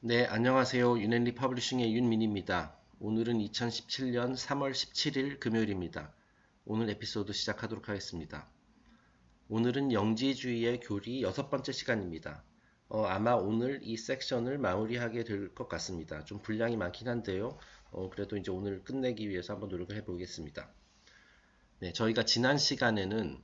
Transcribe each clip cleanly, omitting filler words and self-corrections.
네, 안녕하세요. 윤앤리 퍼블리싱의 윤민입니다. 오늘은 2017년 3월 17일 금요일입니다. 오늘 에피소드 시작하도록 하겠습니다. 오늘은 영지주의의 교리 6번째 시간입니다. 아마 오늘 이 섹션을 마무리하게 될 것 같습니다. 좀 분량이 많긴 한데요. 그래도 이제 오늘 끝내기 위해서 한번 노력을 해보겠습니다. 네, 저희가 지난 시간에는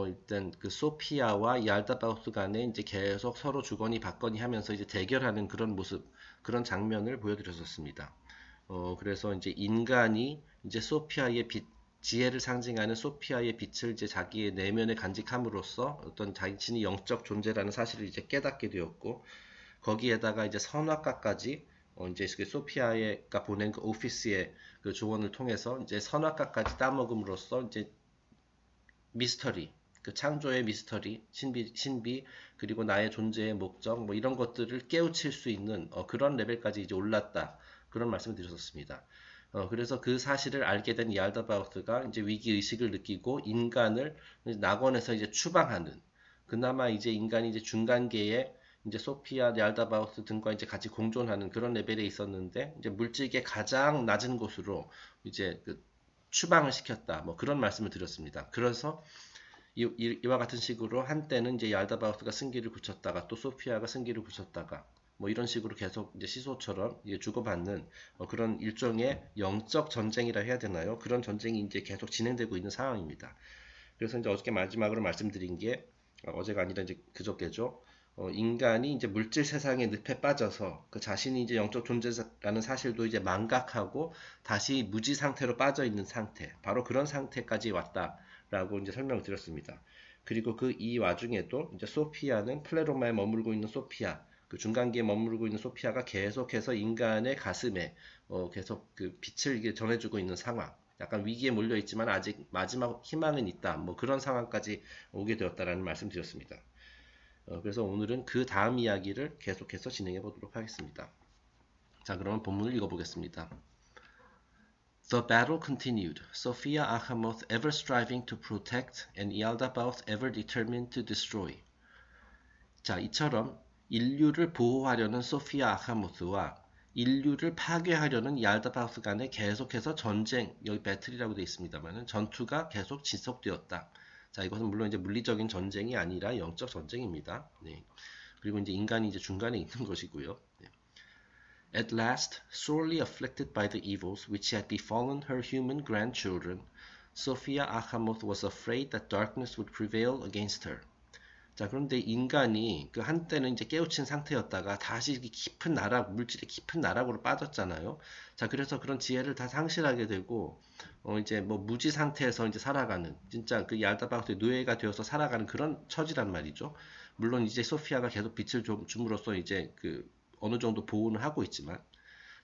일단 그 소피아와 얄다바우스 간에 이제 계속 서로 주거니 받거니 하면서 이제 대결하는 그런 모습, 그런 장면을 보여드렸었습니다. 그래서 이제 인간이 이제 소피아의 빛, 지혜를 상징하는 소피아의 빛을 이제 자기의 내면에 간직함으로써 어떤 자신이 영적 존재라는 사실을 이제 깨닫게 되었고, 거기에다가 이제 선악과까지 이제 그 소피아가 보낸 그 오피스의 그 조언을 통해서 이제 선악과까지 따먹음으로써 이제 미스터리, 그 창조의 미스터리, 신비 그리고 나의 존재의 목적 뭐 이런 것들을 깨우칠 수 있는 그런 레벨까지 이제 올랐다. 그런 말씀을 드렸었습니다. 그래서 그 사실을 알게 된 얄다바우스가 이제 위기 의식을 느끼고 인간을 낙원에서 이제 추방하는, 그나마 이제 인간이 이제 중간계에 이제 소피아, 얄다바우스 등과 이제 같이 공존하는 그런 레벨에 있었는데 이제 물질계 가장 낮은 곳으로 이제 그 추방을 시켰다. 뭐 그런 말씀을 드렸습니다. 그래서 이와 같은 식으로 한때는 이제 얄다바우스가 승기를 굳혔다가 또 소피아가 승기를 굳혔다가 뭐 이런 식으로 계속 이제 시소처럼 이제 주고받는 그런 일종의 영적 전쟁이라 해야 되나요? 그런 전쟁이 이제 계속 진행되고 있는 상황입니다. 그래서 이제 어저께 마지막으로 말씀드린 게 어제가 아니라 이제 그저께죠. 인간이 이제 물질 세상의 늪에 빠져서 그 자신이 이제 영적 존재라는 사실도 이제 망각하고 다시 무지 상태로 빠져 있는 상태, 바로 그런 상태까지 왔다라고 이제 설명을 드렸습니다. 그리고 그 이 와중에도 이제 소피아는 플레로마에 머물고 있는 소피아, 그 중간기에 머무르고 있는 소피아가 계속해서 인간의 가슴에 계속 그 빛을 전해주고 있는 상황. 약간 위기에 몰려 있지만 아직 마지막 희망은 있다. 뭐 그런 상황까지 오게 되었다라는 말씀드렸습니다. 그래서 오늘은 그 다음 이야기를 계속해서 진행해 보도록 하겠습니다. 자, 그러면 본문을 읽어보겠습니다. The battle continued, Sophia Achamoth ever striving to protect and Yaldabaoth ever determined to destroy. 자, 이처럼 인류를 보호하려는 소피아 아카모스와 인류를 파괴하려는 얄다바우스 간에 계속해서 전쟁, 여기 배틀이라고 되어 있습니다만 전투가 계속 지속되었다. 자, 이것은 물론 이제 물리적인 전쟁이 아니라 영적 전쟁입니다. 네. 그리고 이제 인간이 이제 중간에 있는 것이고요. 네. At last, sorely afflicted by the evils which had befallen her human grandchildren, Sophia Achamoth was afraid that darkness would prevail against her. 자, 그런데 인간이 그 한때는 이제 깨우친 상태였다가 다시 깊은 나락, 물질의 깊은 나락으로 빠졌잖아요. 자, 그래서 그런 지혜를 다 상실하게 되고, 이제 뭐 무지 상태에서 이제 살아가는, 진짜 그 얄다바우스의 노예가 되어서 살아가는 그런 처지란 말이죠. 물론 이제 소피아가 계속 빛을 줌으로써 이제 그 어느 정도 보호는 하고 있지만,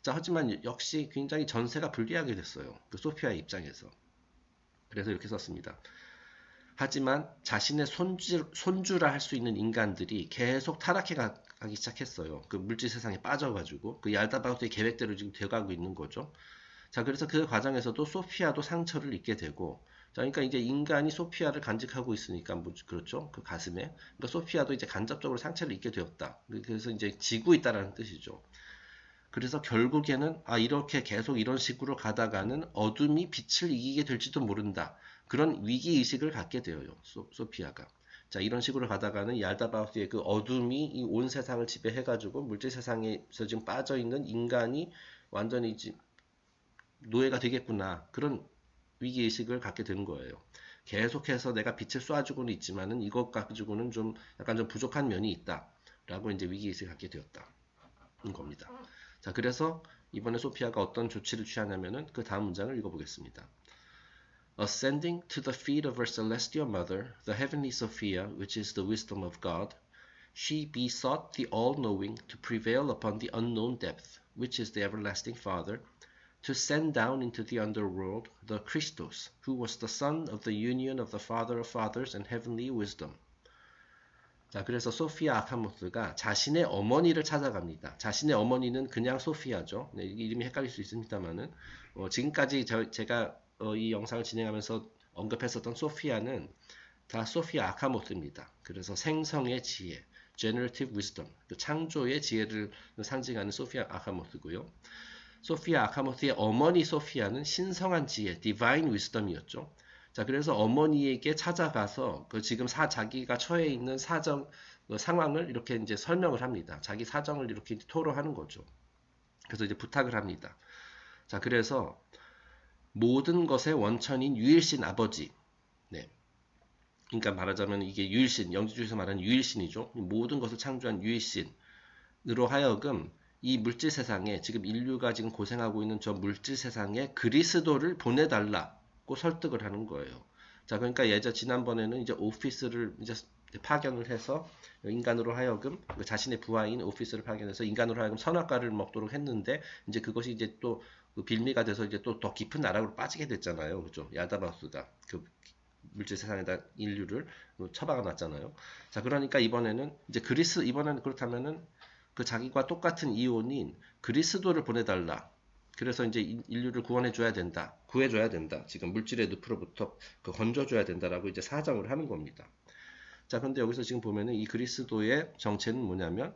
자, 하지만 역시 굉장히 전세가 불리하게 됐어요. 그 소피아의 입장에서. 그래서 이렇게 썼습니다. 하지만 자신의 손주라 할 수 있는 인간들이 계속 타락해 가기 시작했어요. 그 물질 세상에 빠져가지고 그 얄다바우스의 계획대로 지금 되어가고 있는 거죠. 자, 그래서 그 과정에서도 소피아도 상처를 입게 되고, 자, 그러니까 이제 인간이 소피아를 간직하고 있으니까 뭐 그렇죠. 그 가슴에. 그러니까 소피아도 이제 간접적으로 상처를 입게 되었다. 그래서 이제 지고 있다라는 뜻이죠. 그래서 결국에는 이렇게 계속 이런 식으로 가다가는 어둠이 빛을 이기게 될지도 모른다. 그런 위기 의식을 갖게 되어요. 소피아가. 자, 이런 식으로 가다가는 얄다바우스의 그 어둠이 이 온 세상을 지배해가지고 물질 세상에서 지금 빠져 있는 인간이 완전히 노예가 되겠구나. 그런 위기 의식을 갖게 되는 거예요. 계속해서 내가 빛을 쏴주고는 있지만은 이것 가지고는 좀 약간 좀 부족한 면이 있다. 라고 이제 위기 의식을 갖게 되었다는 겁니다. 자, 그래서 이번에 소피아가 어떤 조치를 취하냐면은 그 다음 문장을 읽어보겠습니다. Ascending to the feet of her celestial mother, the heavenly Sophia, which is the wisdom of God, she besought the all-knowing to prevail upon the unknown depth, which is the everlasting Father, to send down into the underworld the Christos, who was the son of the union of the Father of fathers and heavenly wisdom. 자, 그래서 소피아 아카모스가 자신의 어머니를 찾아갑니다. 자신의 어머니는 그냥 소피아죠. 네, 이름이 헷갈릴 수 있습니다만은 지금까지 제가 이 영상을 진행하면서 언급했었던 소피아는 다 소피아 아카모스입니다. 그래서 생성의 지혜, generative wisdom, 그 창조의 지혜를 상징하는 소피아 아카모스고요. 소피아 아카모스의 어머니 소피아는 신성한 지혜, divine wisdom이었죠. 자, 그래서 어머니에게 찾아가서 그 지금 자기가 처해 있는 사정 그 상황을 이렇게 이제 설명을 합니다. 자기 사정을 이렇게 토로하는 거죠. 그래서 이제 부탁을 합니다. 자, 그래서 모든 것의 원천인 유일신 아버지. 네. 그러니까 말하자면 이게 유일신, 영지주에서 말하는 유일신이죠. 모든 것을 창조한 유일신으로 하여금 이 물질 세상에 지금 인류가 지금 고생하고 있는 저 물질 세상에 그리스도를 보내달라고 설득을 하는 거예요. 자, 그러니까 지난번에는 이제 오피스를 이제 파견을 해서 인간으로 하여금 자신의 부하인 오피스를 파견해서 인간으로 하여금 선악과를 먹도록 했는데 이제 그것이 이제 또 그 빌미가 돼서 이제 또 더 깊은 나락으로 빠지게 됐잖아요. 그죠? 야다바우스가 그 물질 세상에다 인류를 처박아 놨잖아요. 자, 그러니까 이번에는 이제 이번에는 그렇다면은 그 자기가 똑같은 이온인 그리스도를 보내달라. 그래서 이제 인류를 구원해줘야 된다. 구해줘야 된다. 지금 물질의 늪으로부터 건져줘야 된다라고 이제 사정을 하는 겁니다. 자, 근데 여기서 지금 보면은 이 그리스도의 정체는 뭐냐면,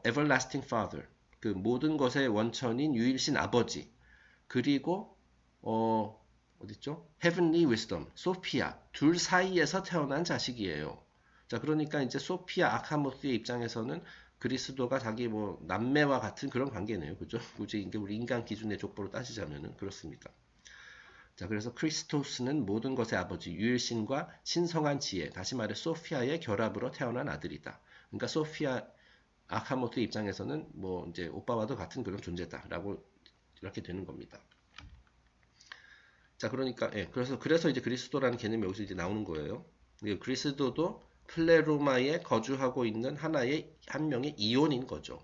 everlasting father. 그 모든 것의 원천인 유일신 아버지. 그리고, 어딨죠? heavenly wisdom. 소피아. 둘 사이에서 태어난 자식이에요. 자, 그러니까 이제 소피아 아카모스의 입장에서는 그리스도가 자기 뭐 남매와 같은 그런 관계네요. 그죠? 굳이 이게 우리 인간 기준의 족보로 따지자면은 그렇습니다. 자, 그래서 크리스토스는 모든 것의 아버지, 유일신과 신성한 지혜, 다시 말해 소피아의 결합으로 태어난 아들이다. 그러니까 소피아 아카모토 입장에서는 뭐 이제 오빠와도 같은 그런 존재다라고 이렇게 되는 겁니다. 자, 그러니까 그래서 이제 그리스도라는 개념이 여기서 이제 나오는 거예요. 그리스도도 플레로마에 거주하고 있는 한 명의 이온인 거죠.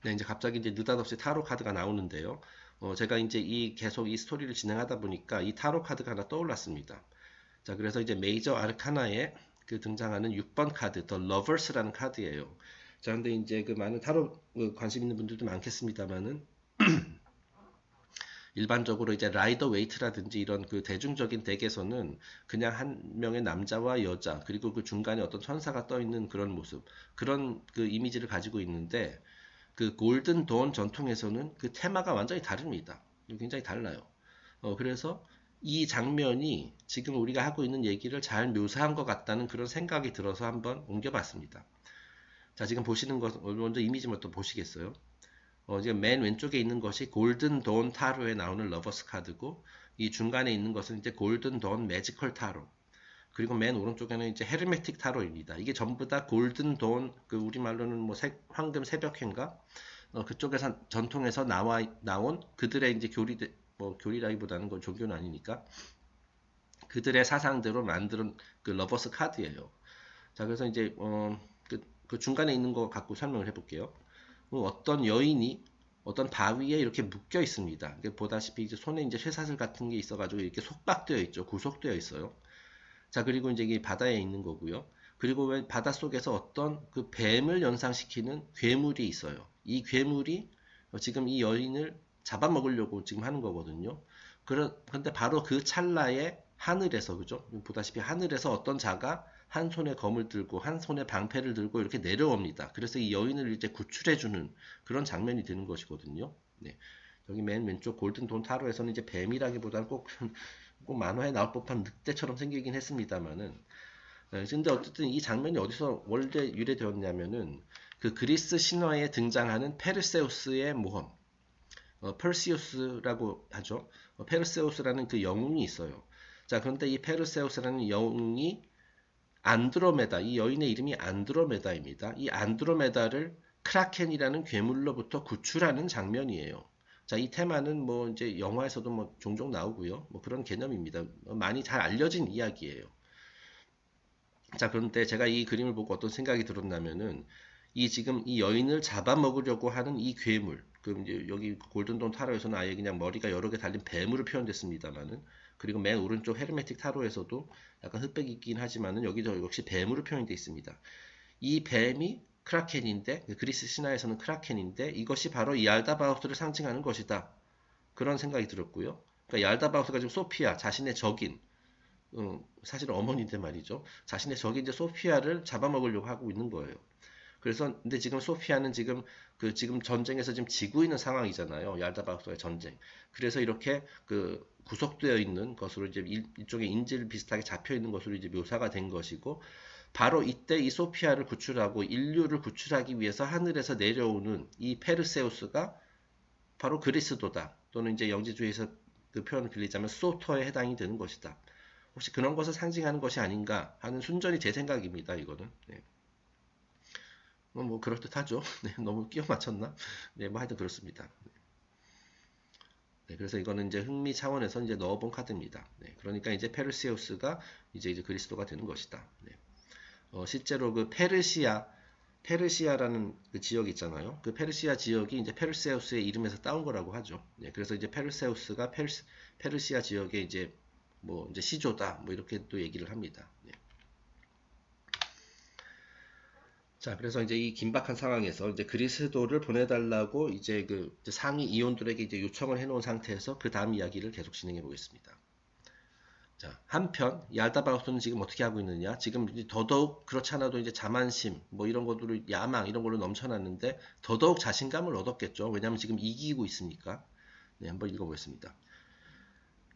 네, 이제 갑자기 이제 느닷없이 타로 카드가 나오는데요. 제가 이제 계속 이 스토리를 진행하다 보니까 이 타로 카드가 하나 떠올랐습니다. 자, 그래서 이제 메이저 아르카나에 등장하는 6번 카드, The Lovers라는 카드예요. 자, 근데 이제 그 많은 타로 관심 있는 분들도 많겠습니다만은 일반적으로 이제 라이더 웨이트라든지 이런 그 대중적인 덱에서는 그냥 한 명의 남자와 여자 그리고 그 중간에 어떤 천사가 떠 있는 그런 모습, 그런 그 이미지를 가지고 있는데 그 골든 돈 전통에서는 그 테마가 완전히 다릅니다. 굉장히 달라요. 그래서 이 장면이 지금 우리가 하고 있는 얘기를 잘 묘사한 것 같다는 그런 생각이 들어서 한번 옮겨봤습니다. 자, 지금 보시는 것, 먼저 이미지부터 보시겠어요? 지금 맨 왼쪽에 있는 것이 골든 돈 타로에 나오는 러버스 카드고, 이 중간에 있는 것은 이제 골든 돈 매지컬 타로. 그리고 맨 오른쪽에는 이제 헤르메틱 타로입니다. 이게 전부 다 골든 돈, 그 우리말로는 뭐 황금 새벽회인가? 그쪽에서 전통에서 나온 그들의 이제 교리라기보다는 건 종교는 아니니까 그들의 사상대로 만든 그 러버스 카드예요. 자, 그래서 이제 그 중간에 있는 거 갖고 설명을 해볼게요. 어떤 여인이 어떤 바위에 이렇게 묶여 있습니다. 보다시피 이제 손에 이제 쇠사슬 같은 게 있어가지고 이렇게 속박되어 있죠. 구속되어 있어요. 자, 그리고 이제 이게 바다에 있는 거고요. 그리고 왜 바닷속에서 어떤 그 뱀을 연상시키는 괴물이 있어요. 이 괴물이 지금 이 여인을 잡아먹으려고 지금 하는 거거든요. 그런데 바로 그 찰나에 하늘에서, 그죠? 보다시피 하늘에서 어떤 자가 한 손에 검을 들고 한 손에 방패를 들고 이렇게 내려옵니다. 그래서 이 여인을 이제 구출해주는 그런 장면이 되는 것이거든요. 네. 여기 맨 왼쪽 골든 돈 타로에서는 이제 뱀이라기보다는 꼭 만화에 나올 법한 늑대처럼 생기긴 했습니다만은, 근데 어쨌든 이 장면이 어디서 원래 유래되었냐면은 그 그리스 신화에 등장하는 페르세우스의 모험, 펄시우스라고 하죠. 페르세우스라는 그 영웅이 있어요. 자, 그런데 이 페르세우스라는 영웅이 안드로메다, 이 여인의 이름이 안드로메다입니다. 이 안드로메다를 크라켄이라는 괴물로부터 구출하는 장면이에요. 자, 이 테마는 뭐 이제 영화에서도 뭐 종종 나오고요. 뭐 그런 개념입니다. 많이 잘 알려진 이야기예요. 자, 그런데 제가 이 그림을 보고 어떤 생각이 들었냐면은 지금 이 여인을 잡아먹으려고 하는 이 괴물, 이제 여기 골든돈 타로에서는 아예 그냥 머리가 여러 개 달린 뱀으로 표현됐습니다만은, 그리고 맨 오른쪽 헤르메틱 타로에서도 약간 흑백이 있긴 하지만은 여기도 역시 뱀으로 표현되어 있습니다. 이 뱀이 크라켄인데, 그리스 신화에서는 크라켄인데 이것이 바로 이 얄다바우스를 상징하는 것이다. 그런 생각이 들었고요. 그러니까 얄다바우스가 지금 소피아 자신의 적인 사실은 어머니인데 말이죠. 자신의 적이 이제 소피아를 잡아먹으려고 하고 있는 거예요. 그래서 근데 지금 소피아는 지금 전쟁에서 지금 지고 있는 상황이잖아요. 얄다바우스의 전쟁. 그래서 이렇게 구속되어 있는 것으로 이제 일종의 인질 비슷하게 잡혀 있는 것으로 이제 묘사가 된 것이고, 바로 이때 이 소피아를 구출하고 인류를 구출하기 위해서 하늘에서 내려오는 이 페르세우스가 바로 그리스도다. 또는 이제 영지주의에서 그 표현을 빌리자면 소터에 해당이 되는 것이다. 혹시 그런 것을 상징하는 것이 아닌가 하는 순전히 제 생각입니다. 이거는. 네. 뭐 그럴듯하죠. 네, 너무 끼워 맞췄나? 네, 뭐 하여튼 그렇습니다. 네, 그래서 이거는 이제 흥미 차원에서 이제 넣어본 카드입니다. 네, 그러니까 이제 페르세우스가 이제 그리스도가 되는 것이다. 네. 실제로 그 페르시아라는 그 지역이 있잖아요. 그 페르시아 지역이 이제 페르세우스의 이름에서 따온 거라고 하죠. 네, 그래서 이제 페르세우스가 페르시아 지역의 이제 뭐 이제 시조다. 뭐 이렇게 또 얘기를 합니다. 네. 자, 그래서 이제 이 긴박한 상황에서 이제 그리스도를 보내달라고 이제 이제 상위 이온들에게 이제 요청을 해놓은 상태에서 그 다음 이야기를 계속 진행해 보겠습니다. 자, 한편 얄다바우스는 지금 어떻게 하고 있느냐? 지금 이제 더더욱 그렇지 않아도 이제 자만심, 뭐 이런 것들로 야망 이런 걸로 넘쳐났는데 더더욱 자신감을 얻었겠죠. 왜냐하면 지금 이기고 있으니까. 네, 한번 읽어보겠습니다.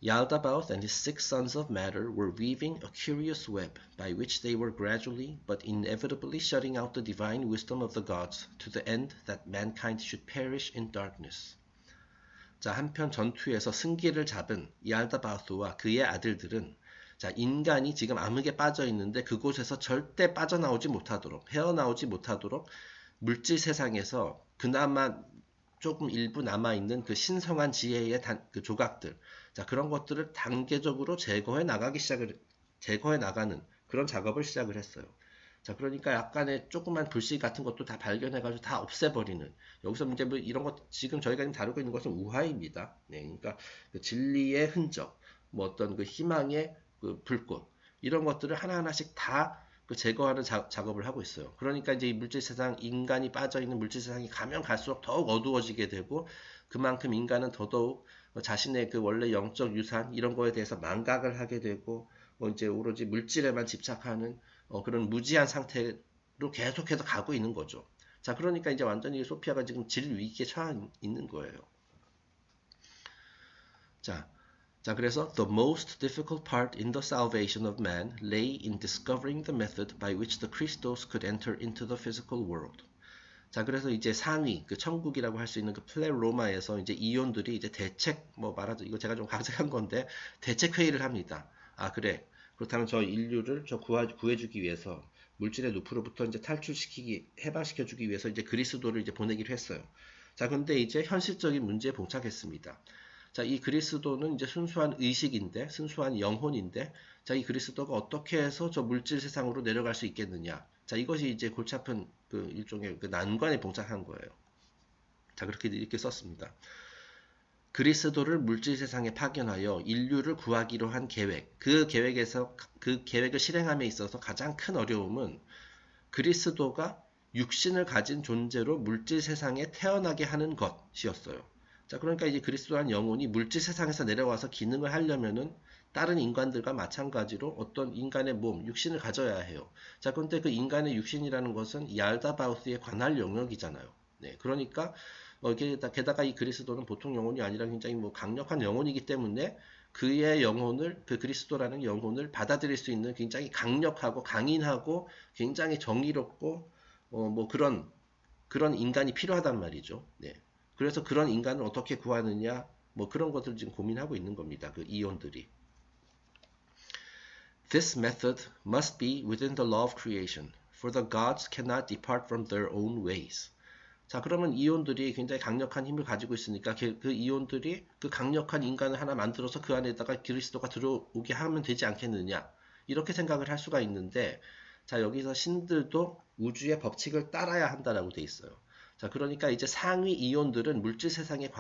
Yaldabaoth and his 6 sons of matter were weaving a curious web by which they were gradually but inevitably shutting out the divine wisdom of the gods to the end that mankind should perish in darkness. 자, 한편 전투에서 승기를 잡은 얄다바오스와 그의 아들들은 자, 인간이 지금 암흑에 빠져 있는데 그곳에서 절대 빠져나오지 못하도록, 헤어나오지 못하도록 물질 세상에서 그나마 조금 일부 남아있는 그 신성한 지혜의 그 조각들, 자, 그런 것들을 단계적으로 제거해 나가는 그런 작업을 시작을 했어요. 자, 그러니까 약간의 조그만 불씨 같은 것도 다 발견해가지고 다 없애버리는. 여기서 이제 뭐 이런 것, 지금 저희가 지금 다루고 있는 것은 우화입니다. 네, 그러니까 그 진리의 흔적, 뭐 어떤 그 희망의 그 불꽃, 이런 것들을 하나하나씩 다 그 제거하는 작업을 하고 있어요. 그러니까 이제 이 물질 세상, 인간이 빠져있는 물질 세상이 가면 갈수록 더욱 어두워지게 되고, 그만큼 인간은 더더욱 자신의 그 원래 영적 유산, 이런 거에 대해서 망각을 하게 되고, 뭐 이제 오로지 물질에만 집착하는 그런 무지한 상태로 계속해서 가고 있는 거죠. 자, 그러니까 이제 완전히 소피아가 지금 질 위기에 처해 있는 거예요. 자, 그래서 the most difficult part in the salvation of man lay in discovering the method by which the Christos could enter into the physical world. 자, 그래서 이제 상위, 그 천국이라고 할 수 있는 그 플레로마에서 이제 이온들이 이제 대책, 뭐 말하자, 이거 제가 좀 각색한 건데, 대책 회의를 합니다. 아, 그래. 그렇다면 저 인류를 구해주기 위해서 물질의 늪으로부터 이제 해방시켜주기 위해서 이제 그리스도를 이제 보내기로 했어요. 자, 근데 이제 현실적인 문제에 봉착했습니다. 자, 이 그리스도는 이제 순수한 의식인데, 순수한 영혼인데, 자, 이 그리스도가 어떻게 해서 저 물질 세상으로 내려갈 수 있겠느냐. 자, 이것이 이제 골치 아픈 그 일종의 그 난관에 봉착한 거예요. 자, 그렇게 이렇게 썼습니다. 그리스도를 물질 세상에 파견하여 인류를 구하기로 한 계획, 그 계획을 실행함에 있어서 가장 큰 어려움은 그리스도가 육신을 가진 존재로 물질 세상에 태어나게 하는 것이었어요. 자, 그러니까 이제 그리스도란 영혼이 물질 세상에서 내려와서 기능을 하려면은 다른 인간들과 마찬가지로 어떤 인간의 몸, 육신을 가져야 해요. 자, 그런데 그 인간의 육신이라는 것은 얄다바우스의 관할 영역이잖아요. 네, 그러니까 게다가 이 그리스도는 보통 영혼이 아니라 굉장히 뭐 강력한 영혼이기 때문에 그의 영혼을, 그 그리스도라는 영혼을 받아들일 수 있는 굉장히 강력하고 강인하고 굉장히 정의롭고 뭐 그런 인간이 필요하단 말이죠. 네. 그래서 그런 인간을 어떻게 구하느냐, 뭐 그런 것들 지금 고민하고 있는 겁니다. 그 이온들이. This method must be within the law of creation, for the gods cannot depart from their own ways. 자, 그러면 이온들이 굉장히 강력한 힘을 가지고 있으니까 그 이온들이 그 강력한 인간을 하나 만들어서 그 안에다가 그리스도가 들어오게 하면 되지 않겠느냐. 이렇게 생각을 할 수가 있는데, 자, 여기서 신들도 우주의 법칙을 따라야 한다라고 돼 있어요. 자, 그러니까 이제 상위 이온들은 물질 세상에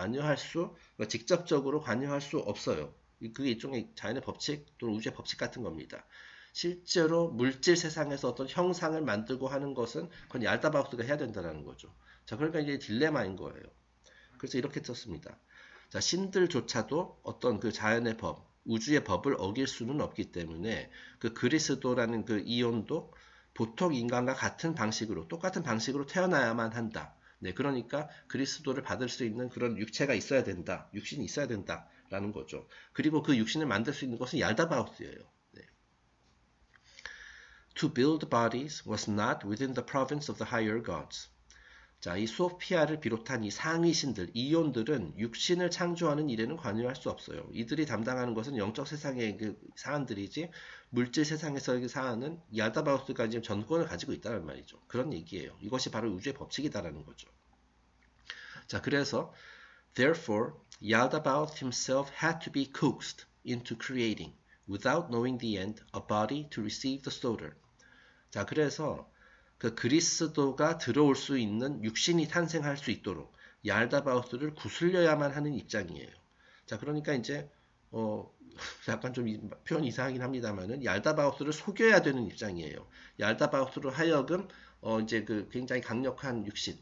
직접적으로 관여할 수 없어요. 그게 일종의 자연의 법칙 또는 우주의 법칙 같은 겁니다. 실제로 물질 세상에서 어떤 형상을 만들고 하는 것은 그건 얄다바우스가 해야 된다는 거죠. 자, 그러니까 이제 딜레마인 거예요. 그래서 이렇게 썼습니다. 자, 신들조차도 어떤 그 자연의 법, 우주의 법을 어길 수는 없기 때문에 그 그리스도라는 그 이온도 보통 인간과 같은 방식으로 똑같은 방식으로 태어나야만 한다. 네, 그러니까 그리스도를 받을 수 있는 그런 육체가 있어야 된다. 육신이 있어야 된다라는 거죠. 그리고 그 육신을 만들 수 있는 것은 얄다바우스예요. 네. To build bodies was not within the province of the higher gods. 자, 이 소피아를 비롯한 이 상위신들, 이온들은 육신을 창조하는 일에는 관여할 수 없어요. 이들이 담당하는 것은 영적 세상의 그 사안들이지 물질 세상에서의 사안은 얄다바우스가 지금 전권을 가지고 있다는 말이죠. 그런 얘기예요. 이것이 바로 우주의 법칙이다라는 거죠. 자, 그래서 therefore Yaldabaoth himself had to be coaxed into creating, without knowing the end, a body to receive the soter. 자, 그래서 그 그리스도가 들어올 수 있는 육신이 탄생할 수 있도록 얄다바우스를 구슬려야만 하는 입장이에요. 자, 그러니까 이제 약간 좀 표현 이상하긴 합니다만은 얄다바우스를 속여야 되는 입장이에요. 얄다바우스로 하여금 이제 그 굉장히 강력한 육신,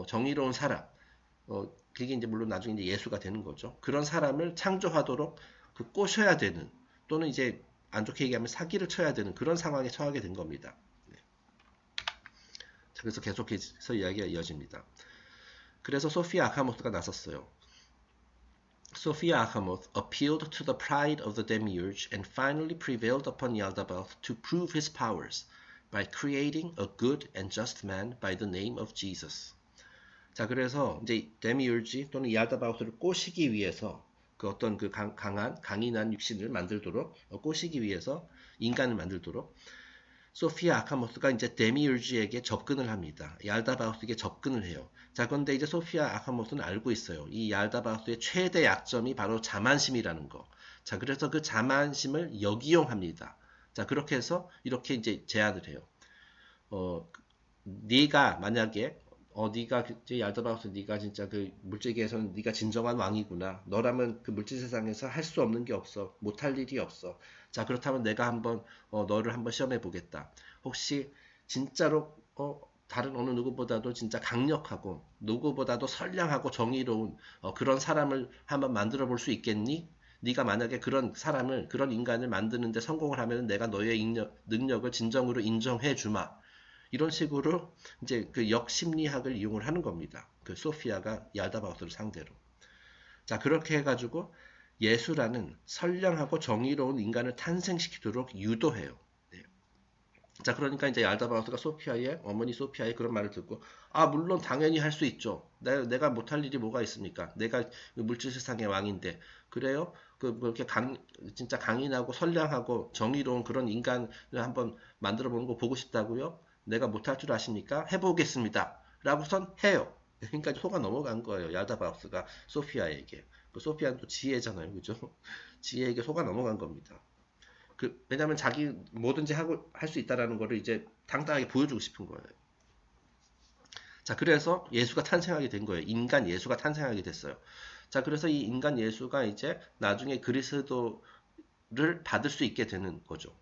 정의로운 사람, 그게 이제 물론 나중에 이제 예수가 되는 거죠. 그런 사람을 창조하도록 그 꼬셔야 되는 또는 이제 안 좋게 얘기하면 사기를 쳐야 되는 그런 상황에 처하게 된 겁니다. 그래서 계속해서 이야기가 이어집니다. 그래서 소피아 아카모스가 나섰어요. Sophia Achamoth appealed to the pride of the demiurge and finally prevailed upon Yaldabaoth to prove his powers by creating a good and just man by the name of Jesus. 자, 그래서 이제 데미urge 또는 얄다바우스를 꼬시기 위해서 그 어떤 그 강인한 육신을 만들도록 꼬시기 위해서 인간을 만들도록 소피아 아카모스가 이제 데미urge에게 접근을 합니다. 얄다바우스에게 접근을 해요. 자, 그런데 이제 소피아 아카모스는 알고 있어요. 이 얄다바우스의 최대 약점이 바로 자만심이라는 거. 자, 그래서 그 자만심을 역이용합니다. 자, 그렇게 해서 이렇게 이제 제안을 해요. 네가 만약에 네가 얄다바우스 네가 진짜 그 물질계에서는 네가 진정한 왕이구나. 너라면 그 물질 세상에서 할 수 없는 게 없어. 못할 일이 없어. 자, 그렇다면 내가 한번 너를 한번 시험해 보겠다. 혹시 진짜로 다른 어느 누구보다도 진짜 강력하고 누구보다도 선량하고 정의로운 그런 사람을 한번 만들어 볼 수 있겠니? 네가 만약에 그런 사람을 그런 인간을 만드는데 성공을 하면 내가 너의 능력을 진정으로 인정해 주마. 이런 식으로 이제 그 역심리학을 이용을 하는 겁니다. 그 소피아가 얄다바우스를 상대로. 자, 그렇게 해가지고 예수라는 선량하고 정의로운 인간을 탄생시키도록 유도해요. 네. 자, 그러니까 이제 얄다바우스가 소피아의 어머니 소피아의 그런 말을 듣고 물론 당연히 할 수 있죠. 내가 못할 일이 뭐가 있습니까? 내가 물질 세상의 왕인데 그래요? 그렇게 진짜 강인하고 선량하고 정의로운 그런 인간을 한번 만들어 보는 거 보고 싶다고요? 내가 못할 줄 아십니까? 해보겠습니다. 라고선 해요. 그러니까 속아 넘어간 거예요. 얄다바우스가 소피아에게. 그 소피아는 또 지혜잖아요. 그죠? 지혜에게 속아 넘어간 겁니다. 왜냐면 자기 뭐든지 하고 할 수 있다라는 거를 이제 당당하게 보여주고 싶은 거예요. 자, 그래서 예수가 탄생하게 된 거예요. 인간 예수가 탄생하게 됐어요. 자, 그래서 이 인간 예수가 이제 나중에 그리스도를 받을 수 있게 되는 거죠.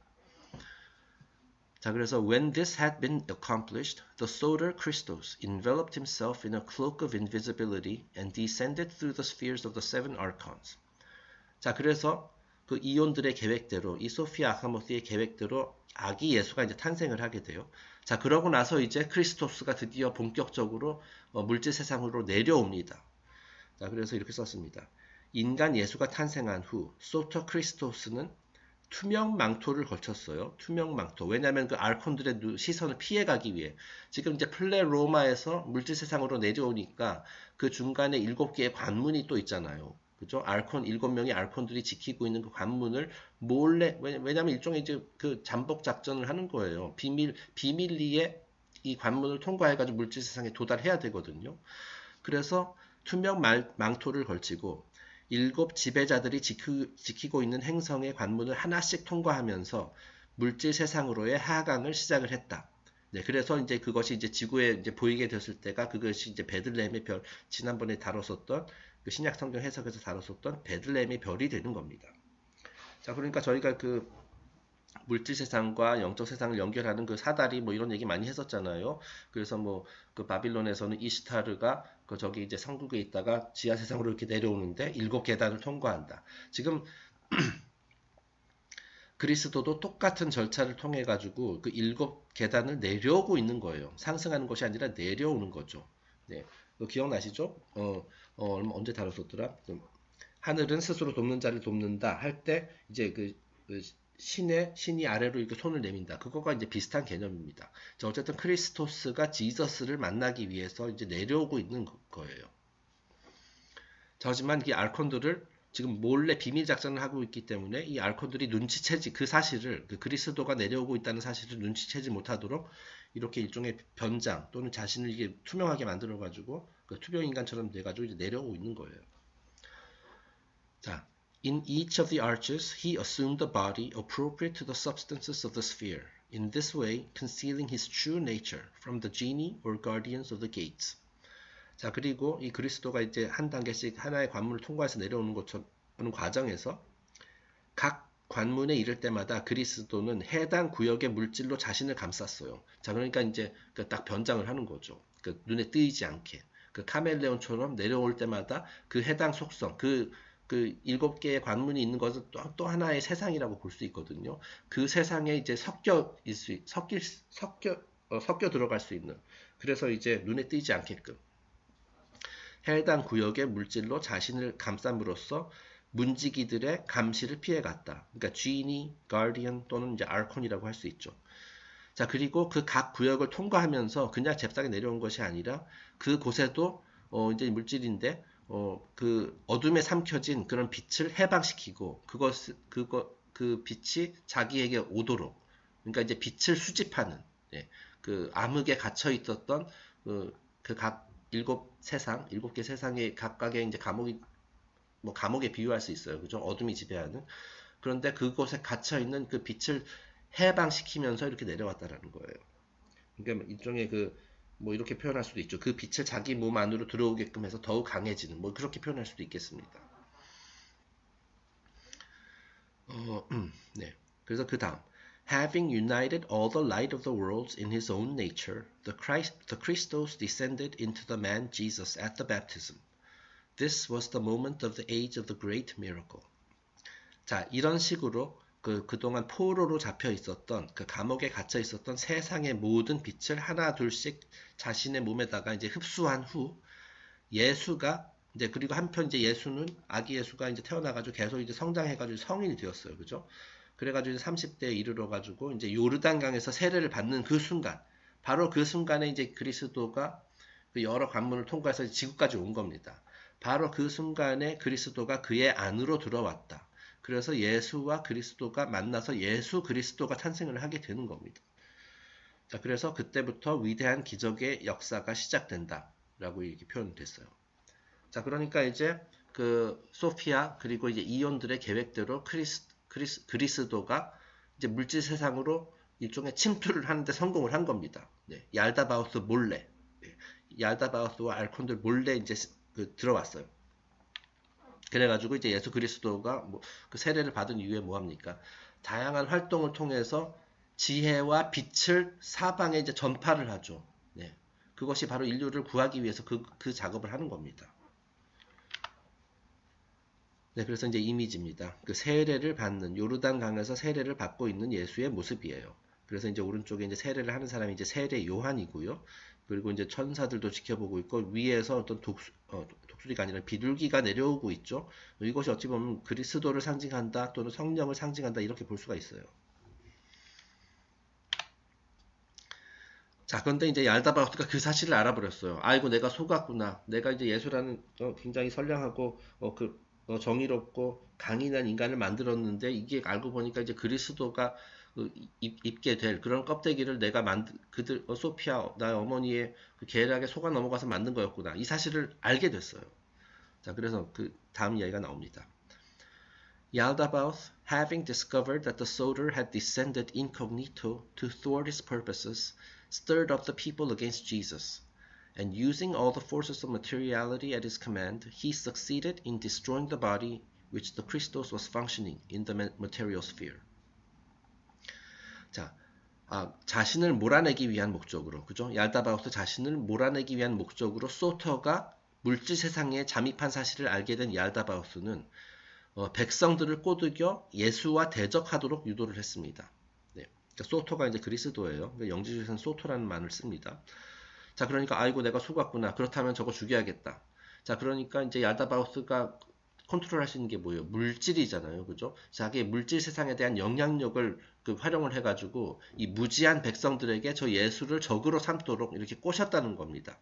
자, 그래서 when this had been accomplished, the Soter Christos enveloped himself in a cloak of invisibility and descended through the spheres of the seven archons. 자, 그래서 그 이온들의 계획대로 이 소피아 아카모스의 계획대로 아기 예수가 이제 탄생을 하게 돼요. 자, 그러고 나서 이제 크리스토스가 드디어 본격적으로 물질 세상으로 내려옵니다. 자, 그래서 이렇게 썼습니다. 인간 예수가 탄생한 후 소터 크리스토스는 투명 망토를 걸쳤어요. 투명 망토. 왜냐하면 그 아르콘들의 시선을 피해가기 위해. 지금 이제 플레로마에서 물질 세상으로 내려오니까 그 중간에 7개의 관문이 또 있잖아요. 그죠? 아르콘 7명의 아르콘들이 지키고 있는 그 관문을 몰래 왜냐하면 일종의 이제 그 잠복 작전을 하는 거예요. 비밀리에 이 관문을 통과해가지고 물질 세상에 도달해야 되거든요. 그래서 투명 망토를 걸치고 7 지배자들이 지키고 있는 행성의 관문을 하나씩 통과하면서 물질 세상으로의 하강을 시작을 했다. 네, 그래서 이제 그것이 이제 지구에 이제 보이게 됐을 때가 그것이 이제 베들레헴의 별, 지난번에 다뤘었던 그 신약 성경 해석에서 다뤘었던 베들레헴의 별이 되는 겁니다. 자, 그러니까 저희가 그 물질 세상과 영적 세상을 연결하는 그 사다리 뭐 이런 얘기 많이 했었잖아요. 그래서 뭐 그 바빌론에서는 이스타르가 그 저기 이제 성국에 있다가 지하 세상으로 이렇게 내려오는데 7 계단을 통과한다. 지금 그리스도도 똑같은 절차를 통해 가지고 그 7계단을 내려오고 있는 거예요. 상승하는 것이 아니라 내려오는 거죠. 네. 기억나시죠? 언제 다뤘었더라? 하늘은 스스로 돕는 자를 돕는다 할 때 이제 그 신이 아래로 이렇게 손을 내민다. 그거가 이제 비슷한 개념입니다. 어쨌든 크리스토스가 지저스를 만나기 위해서 이제 내려오고 있는 거예요. 하지만 이 알콘들을 지금 몰래 비밀 작전을 하고 있기 때문에 이 알콘들이 눈치채지 그 사실을 그 그리스도가 내려오고 있다는 사실을 눈치채지 못하도록 이렇게 일종의 변장 또는 자신을 이게 투명하게 만들어 가지고 그 투명 인간처럼 돼 가지고 이제 내려오고 있는 거예요. 자, in each of the arches he assumed a body appropriate to the substances of the sphere. In this way, concealing his true nature from the genii or guardians of the gates. 자, 그리고 이 그리스도가 이제 한 단계씩 하나의 관문을 통과해서 내려오는 것처럼 과정에서 각 관문에 이를 때마다 그리스도는 해당 구역의 물질로 자신을 감쌌어요. 자, 그러니까 이제 딱 변장을 하는 거죠. 눈에 띄지 않게. 카멜레온처럼 내려올 때마다 그 해당 속성, 그 7개의 관문이 있는 것은 또 하나의 세상이라고 볼 수 있거든요. 그 세상에 이제 섞여 들어갈 수 있는. 그래서 이제 눈에 띄지 않게끔. 해당 구역의 물질로 자신을 감쌈으로써 문지기들의 감시를 피해갔다. 그러니까 지니, 가디언 또는 이제 아르콘이라고 할 수 있죠. 자, 그리고 그 각 구역을 통과하면서 그냥 잽싸게 내려온 것이 아니라 그 곳에도 이제 물질인데 그 어둠에 삼켜진 그런 빛을 해방시키고 그 빛이 자기에게 오도록 그러니까 이제 빛을 수집하는 그 암흑에 갇혀 있었던 그 각 7개 세상의 각각의 이제 감옥에 비유할 수 있어요. 그죠? 어둠이 지배하는. 그런데 그곳에 갇혀 있는 그 빛을 해방시키면서 이렇게 내려왔다라는 거예요. 그러니까 일종의 이렇게 표현할 수도 있죠. 그 빛을 자기 몸 안으로 들어오게끔 해서 더욱 강해지는, 그렇게 표현할 수도 있겠습니다. 네. 그래서 그 다음. Having united all the light of the worlds in his own nature, the Christos descended into the man Jesus at the baptism. This was the moment of the age of the great miracle. 자, 이런 식으로 그동안 포로로 잡혀 있었던 그 감옥에 갇혀 있었던 세상의 모든 빛을 하나 둘씩 자신의 몸에다가 이제 흡수한 후 예수가 이제 그리고 한편 이제 예수는 아기 예수가 이제 태어나가지고 계속 이제 성장해가지고 성인이 되었어요, 그죠? 그래가지고 이제 30대에 이르러가지고 이제 요르단강에서 세례를 받는 그 순간, 바로 그 순간에 이제 그리스도가 그 여러 관문을 통과해서 지구까지 온 겁니다. 바로 그 순간에 그리스도가 그의 안으로 들어왔다. 그래서 예수와 그리스도가 만나서 예수 그리스도가 탄생을 하게 되는 겁니다. 자, 그래서 그때부터 위대한 기적의 역사가 시작된다. 라고 이렇게 표현됐어요. 자, 그러니까 이제 그 소피아 그리고 이제 이온들의 계획대로 그리스도가 이제 물질 세상으로 일종의 침투를 하는데 성공을 한 겁니다. 네, 얄다바우스 몰래. 네, 얄다바우스와 알콘들 몰래 이제 들어왔어요. 그래가지고 이제 예수 그리스도가 그 세례를 받은 이후에 뭐합니까? 다양한 활동을 통해서 지혜와 빛을 사방에 이제 전파를 하죠. 네. 그것이 바로 인류를 구하기 위해서 그 작업을 하는 겁니다. 네, 그래서 이제 이미지입니다. 그 세례를 받는 요르단 강에서 세례를 받고 있는 예수의 모습이에요. 그래서 이제 오른쪽에 이제 세례를 하는 사람이 이제 세례 요한이고요. 그리고 이제 천사들도 지켜보고 있고 위에서 어떤 독수리가 아니라 비둘기가 내려오고 있죠. 이것이 어찌 보면 그리스도를 상징한다 또는 성령을 상징한다 이렇게 볼 수가 있어요. 자, 그런데 이제 얄다바우스가 그 사실을 알아버렸어요. 아이고, 내가 속았구나. 내가 이제 예수라는 굉장히 선량하고 정의롭고 강인한 인간을 만들었는데 이게 알고 보니까 이제 그리스도가 입게 될 그런 껍데기를 내가 소피아 나의 어머니의 그 계략에 속아 넘어가서 만든 거였구나. 이 사실을 알게 됐어요. 자, 그래서 그 다음 이야기가 나옵니다. Yaldabaoth, having discovered that the Soter had descended incognito to thwart his purposes, stirred up the people against Jesus, and using all the forces of materiality at his command, he succeeded in destroying the body which the Christos was functioning in the material sphere. 자, 자신을 몰아내기 위한 목적으로, 그죠? 얄다바우스 자신을 몰아내기 위한 목적으로 소터가 물질 세상에 잠입한 사실을 알게 된 얄다바우스는 백성들을 꼬드겨 예수와 대적하도록 유도를 했습니다. 네. 그러니까 소토가 이제 그리스도예요. 그러니까 영지주의에서는 소토라는 말을 씁니다. 자, 그러니까 아이고 내가 속았구나. 그렇다면 저거 죽여야겠다. 자, 그러니까 이제 야다바우스가 컨트롤할 수 있는 게 뭐예요? 물질이잖아요. 그죠? 자기의 물질 세상에 대한 영향력을 활용을 해가지고 이 무지한 백성들에게 저 예수를 적으로 삼도록 이렇게 꼬셨다는 겁니다.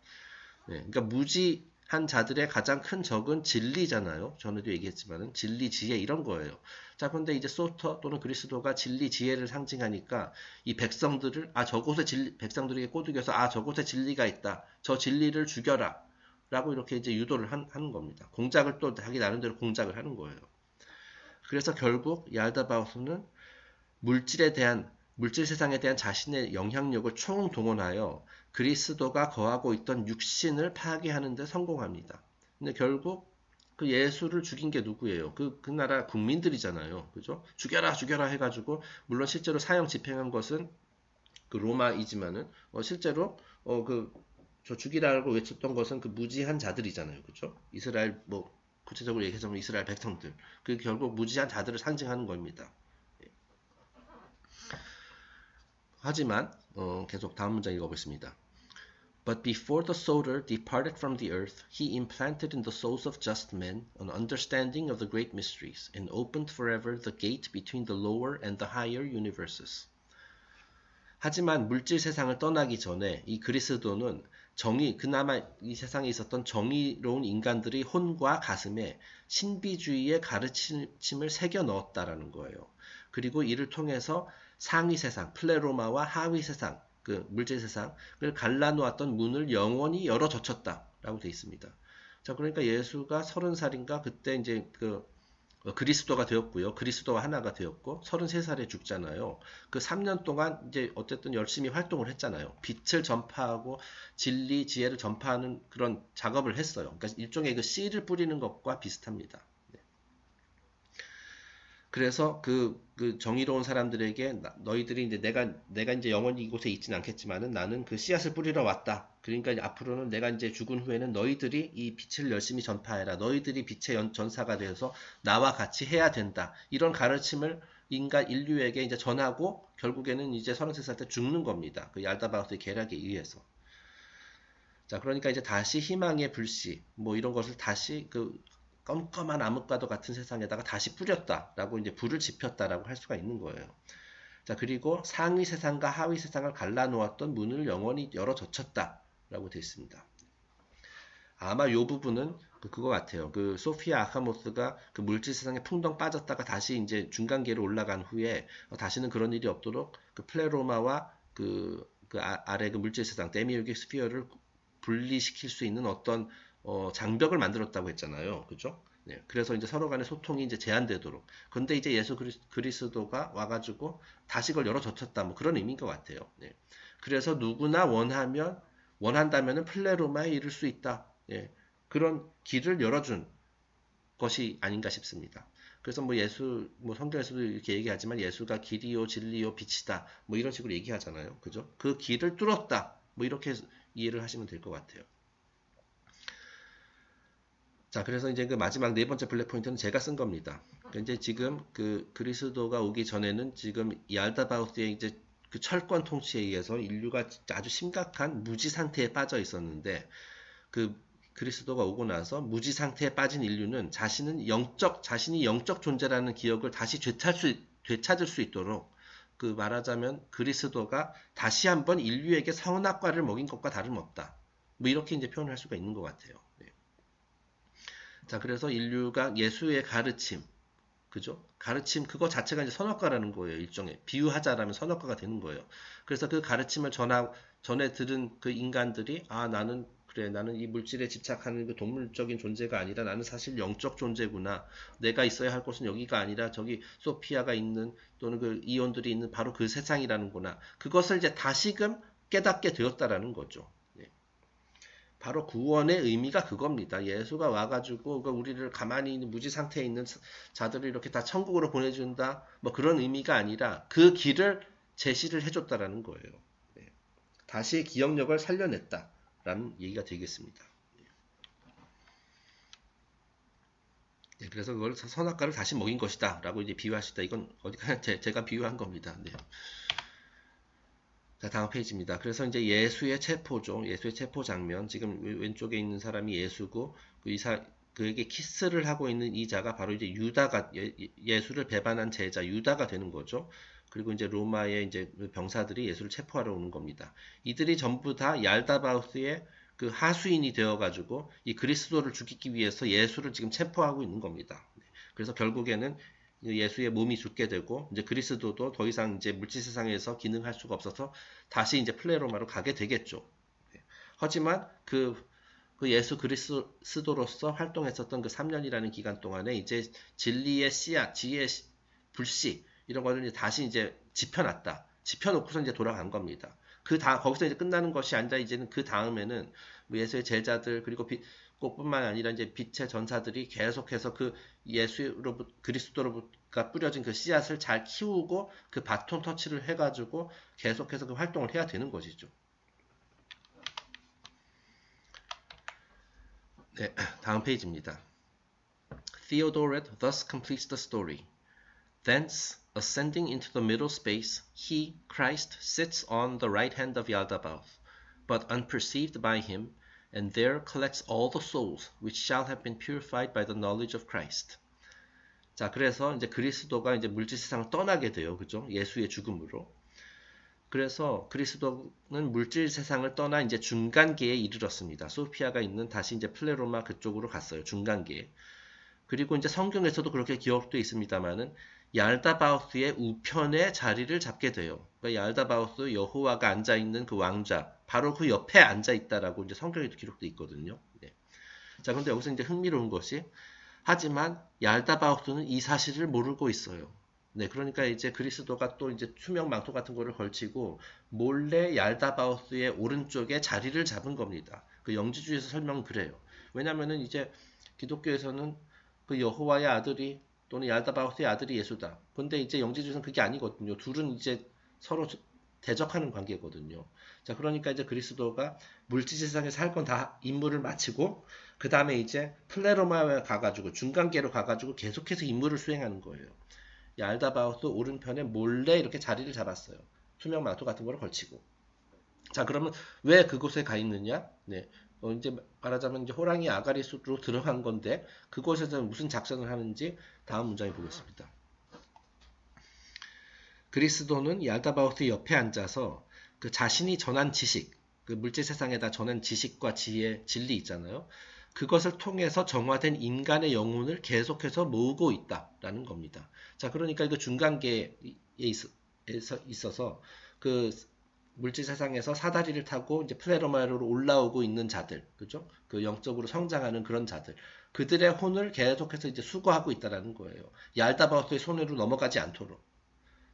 네, 그러니까 무지한 자들의 가장 큰 적은 진리잖아요. 전에도 얘기했지만은 진리, 지혜 이런 거예요. 자, 그런데 이제 소터 또는 그리스도가 진리, 지혜를 상징하니까 이 백성들을 저곳에 백성들에게 꼬드겨서 저곳에 진리가 있다. 저 진리를 죽여라. 라고 이렇게 이제 유도를 하는 겁니다. 공작을 또 자기 나름대로 공작을 하는 거예요. 그래서 결국 얄다바우스는 물질 세상에 대한 자신의 영향력을 총동원하여 그리스도가 거하고 있던 육신을 파괴하는 데 성공합니다. 근데 결국 그 예수를 죽인 게 누구예요? 그 나라 국민들이잖아요. 그죠? 죽여라, 죽여라 해가지고, 물론 실제로 사형 집행한 것은 그 로마이지만은, 실제로, 저 죽이라고 외쳤던 것은 그 무지한 자들이잖아요. 그죠? 이스라엘, 구체적으로 얘기하자면 이스라엘 백성들. 그 결국 무지한 자들을 상징하는 겁니다. 하지만, 계속 다음 문장 읽어보겠습니다. But before the sower departed from the earth, he implanted in the souls of just men an understanding of the great mysteries, and opened forever the gate between the lower and the higher universes. 하지만 물질 세상을 떠나기 전에 이 그리스도는 그나마 이 세상에 있었던 정의로운 인간들의 혼과 가슴에 신비주의의 가르침을 새겨 넣었다라는 거예요. 그리고 이를 통해서 상위 세상, 플레로마와 하위 세상, 그 물질 세상을 갈라놓았던 문을 영원히 열어 젖혔다라고 되어 있습니다. 자, 그러니까 예수가 30살인가 그때 이제 그리스도가 되었고요. 그리스도와 하나가 되었고 33살에 죽잖아요. 그 3년 동안 이제 어쨌든 열심히 활동을 했잖아요. 빛을 전파하고 진리, 지혜를 전파하는 그런 작업을 했어요. 그러니까 일종의 그 씨를 뿌리는 것과 비슷합니다. 그래서 그 정의로운 사람들에게 너희들이 이제 내가 이제 영원히 이곳에 있지는 않겠지만은 나는 그 씨앗을 뿌리러 왔다. 그러니까 이제 앞으로는 내가 이제 죽은 후에는 너희들이 이 빛을 열심히 전파해라. 너희들이 빛의 전사가 되어서 나와 같이 해야 된다. 이런 가르침을 인류에게 이제 전하고 결국에는 이제 33살 때 죽는 겁니다. 그 얄다바우스의 계략에 의해서. 자, 그러니까 이제 다시 희망의 불씨, 이런 것을 다시 껌껌한 암흑과도 같은 세상에다가 다시 뿌렸다라고 이제 불을 지폈다라고 할 수가 있는 거예요. 자, 그리고 상위 세상과 하위 세상을 갈라놓았던 문을 영원히 열어 젖혔다라고 되어 있습니다. 아마 이 부분은 그거 같아요. 그 소피아 아카모스가 그 물질 세상에 풍덩 빠졌다가 다시 이제 중간계로 올라간 후에 다시는 그런 일이 없도록 그 플레로마와 아래 그 물질 세상 데미urgic 스피어를 분리시킬 수 있는 어떤 장벽을 만들었다고 했잖아요. 그죠? 네, 그래서 이제 서로 간의 소통이 이제 제한되도록. 근데 이제 예수 그리스도가 와가지고 다시 그걸 열어젖혔다. 그런 의미인 것 같아요. 네. 그래서 누구나 원한다면은 플레로마에 이를 수 있다. 예, 그런 길을 열어준 것이 아닌가 싶습니다. 그래서 성경에서도 이렇게 얘기하지만 예수가 길이요, 진리요, 빛이다. 이런 식으로 얘기하잖아요. 그죠? 그 길을 뚫었다. 이렇게 이해를 하시면 될 것 같아요. 자, 그래서 이제 그 마지막 네 번째 블랙 포인트는 제가 쓴 겁니다. 이제 지금 그 그리스도가 오기 전에는 지금 이 알다바우스의 이제 그 철권 통치에 의해서 인류가 아주 심각한 무지 상태에 빠져 있었는데 그 그리스도가 오고 나서 무지 상태에 빠진 인류는 자신이 영적 존재라는 기억을 다시 되찾을 수 있도록 말하자면 그리스도가 다시 한번 인류에게 선악과를 먹인 것과 다름없다. 이렇게 이제 표현할 수가 있는 것 같아요. 네. 자, 그래서 인류가 예수의 가르침, 그죠? 가르침 그거 자체가 이제 선악과라는 거예요. 일종의 비유하자라면 선악과가 되는 거예요. 그래서 그 가르침을 전에 들은 그 인간들이 나는 이 물질에 집착하는 그 동물적인 존재가 아니라 나는 사실 영적 존재구나. 내가 있어야 할 곳은 여기가 아니라 저기 소피아가 있는 또는 그 이온들이 있는 바로 그 세상이라는구나. 그것을 이제 다시금 깨닫게 되었다라는 거죠. 바로 구원의 의미가 그겁니다. 예수가 와가지고 우리를 가만히 있는 무지 상태에 있는 자들을 이렇게 다 천국으로 보내준다. 그런 의미가 아니라 그 길을 제시를 해줬다라는 거예요. 네. 다시 기억력을 살려냈다라는 얘기가 되겠습니다. 네, 그래서 그걸 선악과를 다시 먹인 것이다 라고 이제 비유할 수 있다. 이건 어디가 제가 비유한 겁니다. 네. 자, 다음 페이지입니다. 그래서 이제 예수의 체포죠. 예수의 체포 장면. 지금 왼쪽에 있는 사람이 예수고, 그에게 키스를 하고 있는 이 자가 바로 이제 유다가, 예수를 배반한 제자 유다가 되는 거죠. 그리고 이제 로마의 이제 병사들이 예수를 체포하러 오는 겁니다. 이들이 전부 다 얄다바우스의 그 하수인이 되어가지고 이 그리스도를 죽이기 위해서 예수를 지금 체포하고 있는 겁니다. 그래서 결국에는 예수의 몸이 죽게 되고 이제 그리스도도 더 이상 이제 물질 세상에서 기능할 수가 없어서 다시 이제 플레로마로 가게 되겠죠. 하지만 그 예수 그리스도로서 활동했었던 그 3년이라는 기간 동안에 이제 진리의 씨앗, 지혜의 불씨 이런 거를 이제 다시 이제 지펴놨다. 지펴놓고서 이제 돌아간 겁니다. 거기서 이제 끝나는 것이 아니라 이제는 그 다음에는 뭐 예수의 제자들 그리고 뿐만 아니라 이제 빛의 전사들이 계속해서 그 그리스도로부터 뿌려진 그 씨앗을 잘 키우고 그 바톤 터치를 해가지고 계속해서 그 활동을 해야 되는 것이죠. 네, 다음 페이지입니다. Theodoret thus completes the story. Thence, ascending into the middle space, he, Christ, sits on the right hand of Yaldabaoth, but unperceived by him, and there collects all the souls which shall have been purified by the knowledge of Christ. 자, 그래서 이제 그리스도가 이제 물질 세상을 떠나게 돼요. 그죠? 예수의 죽음으로. 그래서 그리스도는 물질 세상을 떠나 이제 중간계에 이르렀습니다. 소피아가 있는 다시 이제 플레로마 그쪽으로 갔어요. 중간계에. 그리고 이제 성경에서도 그렇게 기록되어 있습니다만은 얄다바우스의 우편에 자리를 잡게 돼요. 그러니까 얄다바우스 여호와가 앉아 있는 그 왕좌, 바로 그 옆에 앉아 있다라고 이제 성경에도 기록되어 있거든요. 네. 자, 그런데 여기서 이제 흥미로운 것이 하지만 얄다바우스는 이 사실을 모르고 있어요. 네, 그러니까 이제 그리스도가 또 이제 투명 망토 같은 거를 걸치고 몰래 얄다바우스의 오른쪽에 자리를 잡은 겁니다. 그 영지주의에서 설명은 그래요. 왜냐면은 이제 기독교에서는 그 여호와의 아들이 또는 얄다바우스의 아들이 예수다. 근데 이제 영지주의는 그게 아니거든요. 둘은 이제 서로 대적하는 관계거든요. 자, 그러니까 이제 그리스도가 물질 세상에 살 건 다 임무를 마치고 그 다음에 이제 플레로마에 가가지고 중간계로 가가지고 계속해서 임무를 수행하는 거예요. 얄다바우스 오른편에 몰래 이렇게 자리를 잡았어요. 투명 망토 같은 거를 걸치고. 자, 그러면 왜 그곳에 가 있느냐? 네. 이제 말하자면 이제 호랑이 아가리수로 들어간 건데 그곳에서 무슨 작전을 하는지 다음 문장에 보겠습니다. 그리스도는 얄다바우스 옆에 앉아서 그 자신이 전한 지식, 그 물질 세상에다 전한 지식과 지혜, 진리 있잖아요. 그것을 통해서 정화된 인간의 영혼을 계속해서 모으고 있다라는 겁니다. 자, 그러니까 그 중간계에 있어서 그 물질 세상에서 사다리를 타고 이제 플레로마로 올라오고 있는 자들, 그죠? 그 영적으로 성장하는 그런 자들, 그들의 혼을 계속해서 이제 수거하고 있다라는 거예요. 얄다바우스의 손으로 넘어가지 않도록.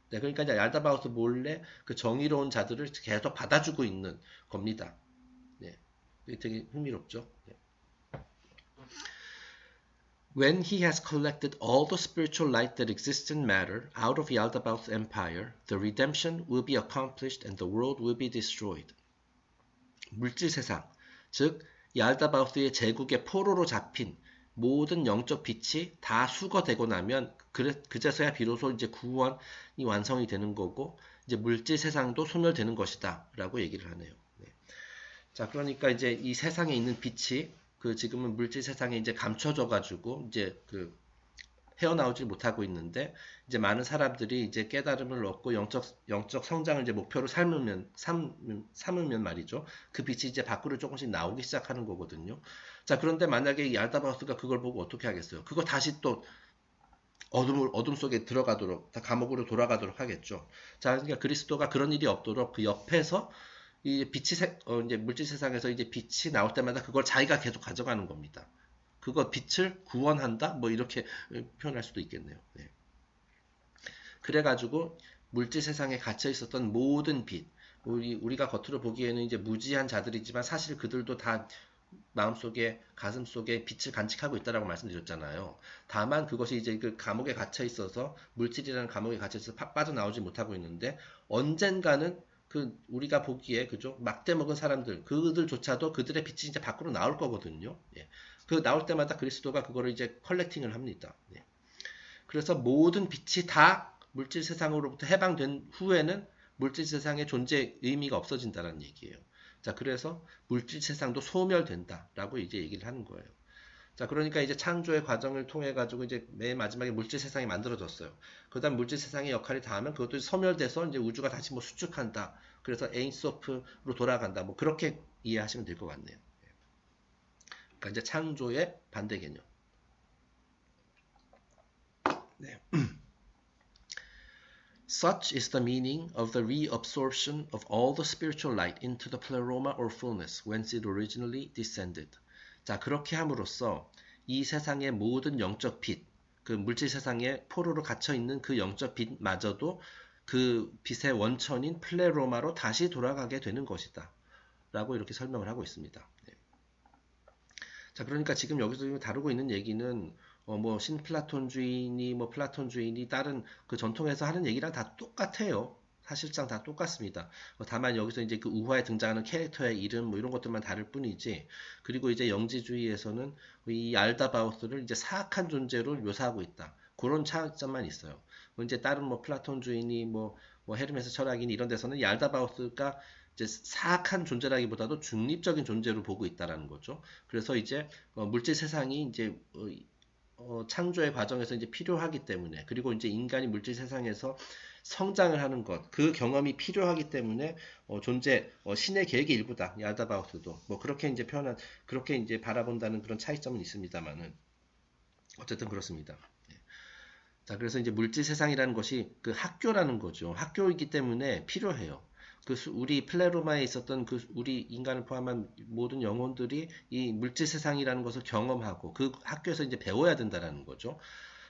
네, 그러니까 이제 얄다바우스 몰래 그 정의로운 자들을 계속 받아주고 있는 겁니다. 네, 되게 흥미롭죠. 네. When he has collected all the spiritual light that exists in matter out of Yaldabaoth's empire, the redemption will be accomplished and the world will be destroyed. 물질 세상, 즉 얄다바오스의 제국의 포로로 잡힌 모든 영적 빛이 다 수거되고 나면 그제서야 비로소 이제 구원이 완성이 되는 거고 이제 물질 세상도 소멸되는 것이다라고 얘기를 하네요. 네. 자, 그러니까 이제 이 세상에 있는 빛이 그 지금은 물질 세상에 이제 감춰져 가지고 이제 그 헤어나오지 못하고 있는데 이제 많은 사람들이 이제 깨달음을 얻고 영적 성장을 이제 목표로 삼으면 말이죠. 그 빛이 이제 밖으로 조금씩 나오기 시작하는 거거든요. 자, 그런데 만약에 얄다바우스가 그걸 보고 어떻게 하겠어요? 그거 다시 또 어둠 속에 들어가도록 다 감옥으로 돌아가도록 하겠죠. 자, 그러니까 그리스도가 그런 일이 없도록 그 옆에서 이 이제 물질 세상에서 이제 빛이 나올 때마다 그걸 자기가 계속 가져가는 겁니다. 그거 빛을 구원한다? 뭐 이렇게 표현할 수도 있겠네요. 네. 그래가지고 물질 세상에 갇혀 있었던 모든 빛, 우리가 겉으로 보기에는 이제 무지한 자들이지만 사실 그들도 다 마음속에 가슴속에 빛을 간직하고 있다라고 말씀드렸잖아요. 다만 그것이 이제 그 감옥에 갇혀 있어서 물질이라는 감옥에 갇혀 있어서 빠져나오지 못하고 있는데 언젠가는 우리가 보기에 그죠? 막대 먹은 사람들, 그들조차도 그들의 빛이 이제 밖으로 나올 거거든요. 예. 그 나올 때마다 그리스도가 그거를 이제 컬렉팅을 합니다. 예. 그래서 모든 빛이 다 물질 세상으로부터 해방된 후에는 물질 세상의 존재 의미가 없어진다는 얘기예요. 자, 그래서 물질 세상도 소멸된다라고 이제 얘기를 하는 거예요. 자, 그러니까 이제 창조의 과정을 통해 가지고 이제 맨 마지막에 물질 세상이 만들어졌어요. 그다음 물질 세상의 역할이 다하면 그것도 소멸돼서 이제 우주가 다시 뭐 수축한다. 그래서 에인소프로 돌아간다. 뭐 그렇게 이해하시면 될 것 같네요. 그러니까 이제 창조의 반대 개념. 네. Such is the meaning of the reabsorption of all the spiritual light into the pleroma or fullness whence it originally descended. 자, 그렇게 함으로써 이 세상의 모든 영적 빛, 그 물질 세상에 포로로 갇혀 있는 그 영적 빛마저도 그 빛의 원천인 플레로마로 다시 돌아가게 되는 것이다. 라고 이렇게 설명을 하고 있습니다. 네. 자, 그러니까 지금 여기서 다루고 있는 얘기는 뭐 신플라톤주의니 뭐 플라톤주의니 다른 그 전통에서 하는 얘기랑 다 똑같아요. 사실상 다 똑같습니다. 다만 여기서 이제 그 우화에 등장하는 캐릭터의 이름 뭐 이런 것들만 다를 뿐이지. 그리고 이제 영지주의에서는 이 알다바우스를 이제 사악한 존재로 묘사하고 있다. 그런 차이점만 있어요. 이제 다른 뭐 플라톤주의니 뭐 헤르메스 철학이니 이런 데서는 이 알다바우스가 이제 사악한 존재라기보다도 중립적인 존재로 보고 있다라는 거죠. 그래서 이제 물질 세상이 이제 창조의 과정에서 이제 필요하기 때문에, 그리고 이제 인간이 물질 세상에서 성장을 하는 것, 그 경험이 필요하기 때문에 신의 계획의 일부다. 야다바우스도 뭐 그렇게 이제 그렇게 이제 바라본다는 그런 차이점은 있습니다만은 어쨌든 그렇습니다. 자, 그래서 이제 물질 세상이라는 것이 그 학교라는 거죠. 학교이기 때문에 필요해요. 우리 플레로마에 있었던 우리 인간을 포함한 모든 영혼들이 이 물질 세상이라는 것을 경험하고 그 학교에서 이제 배워야 된다는 거죠.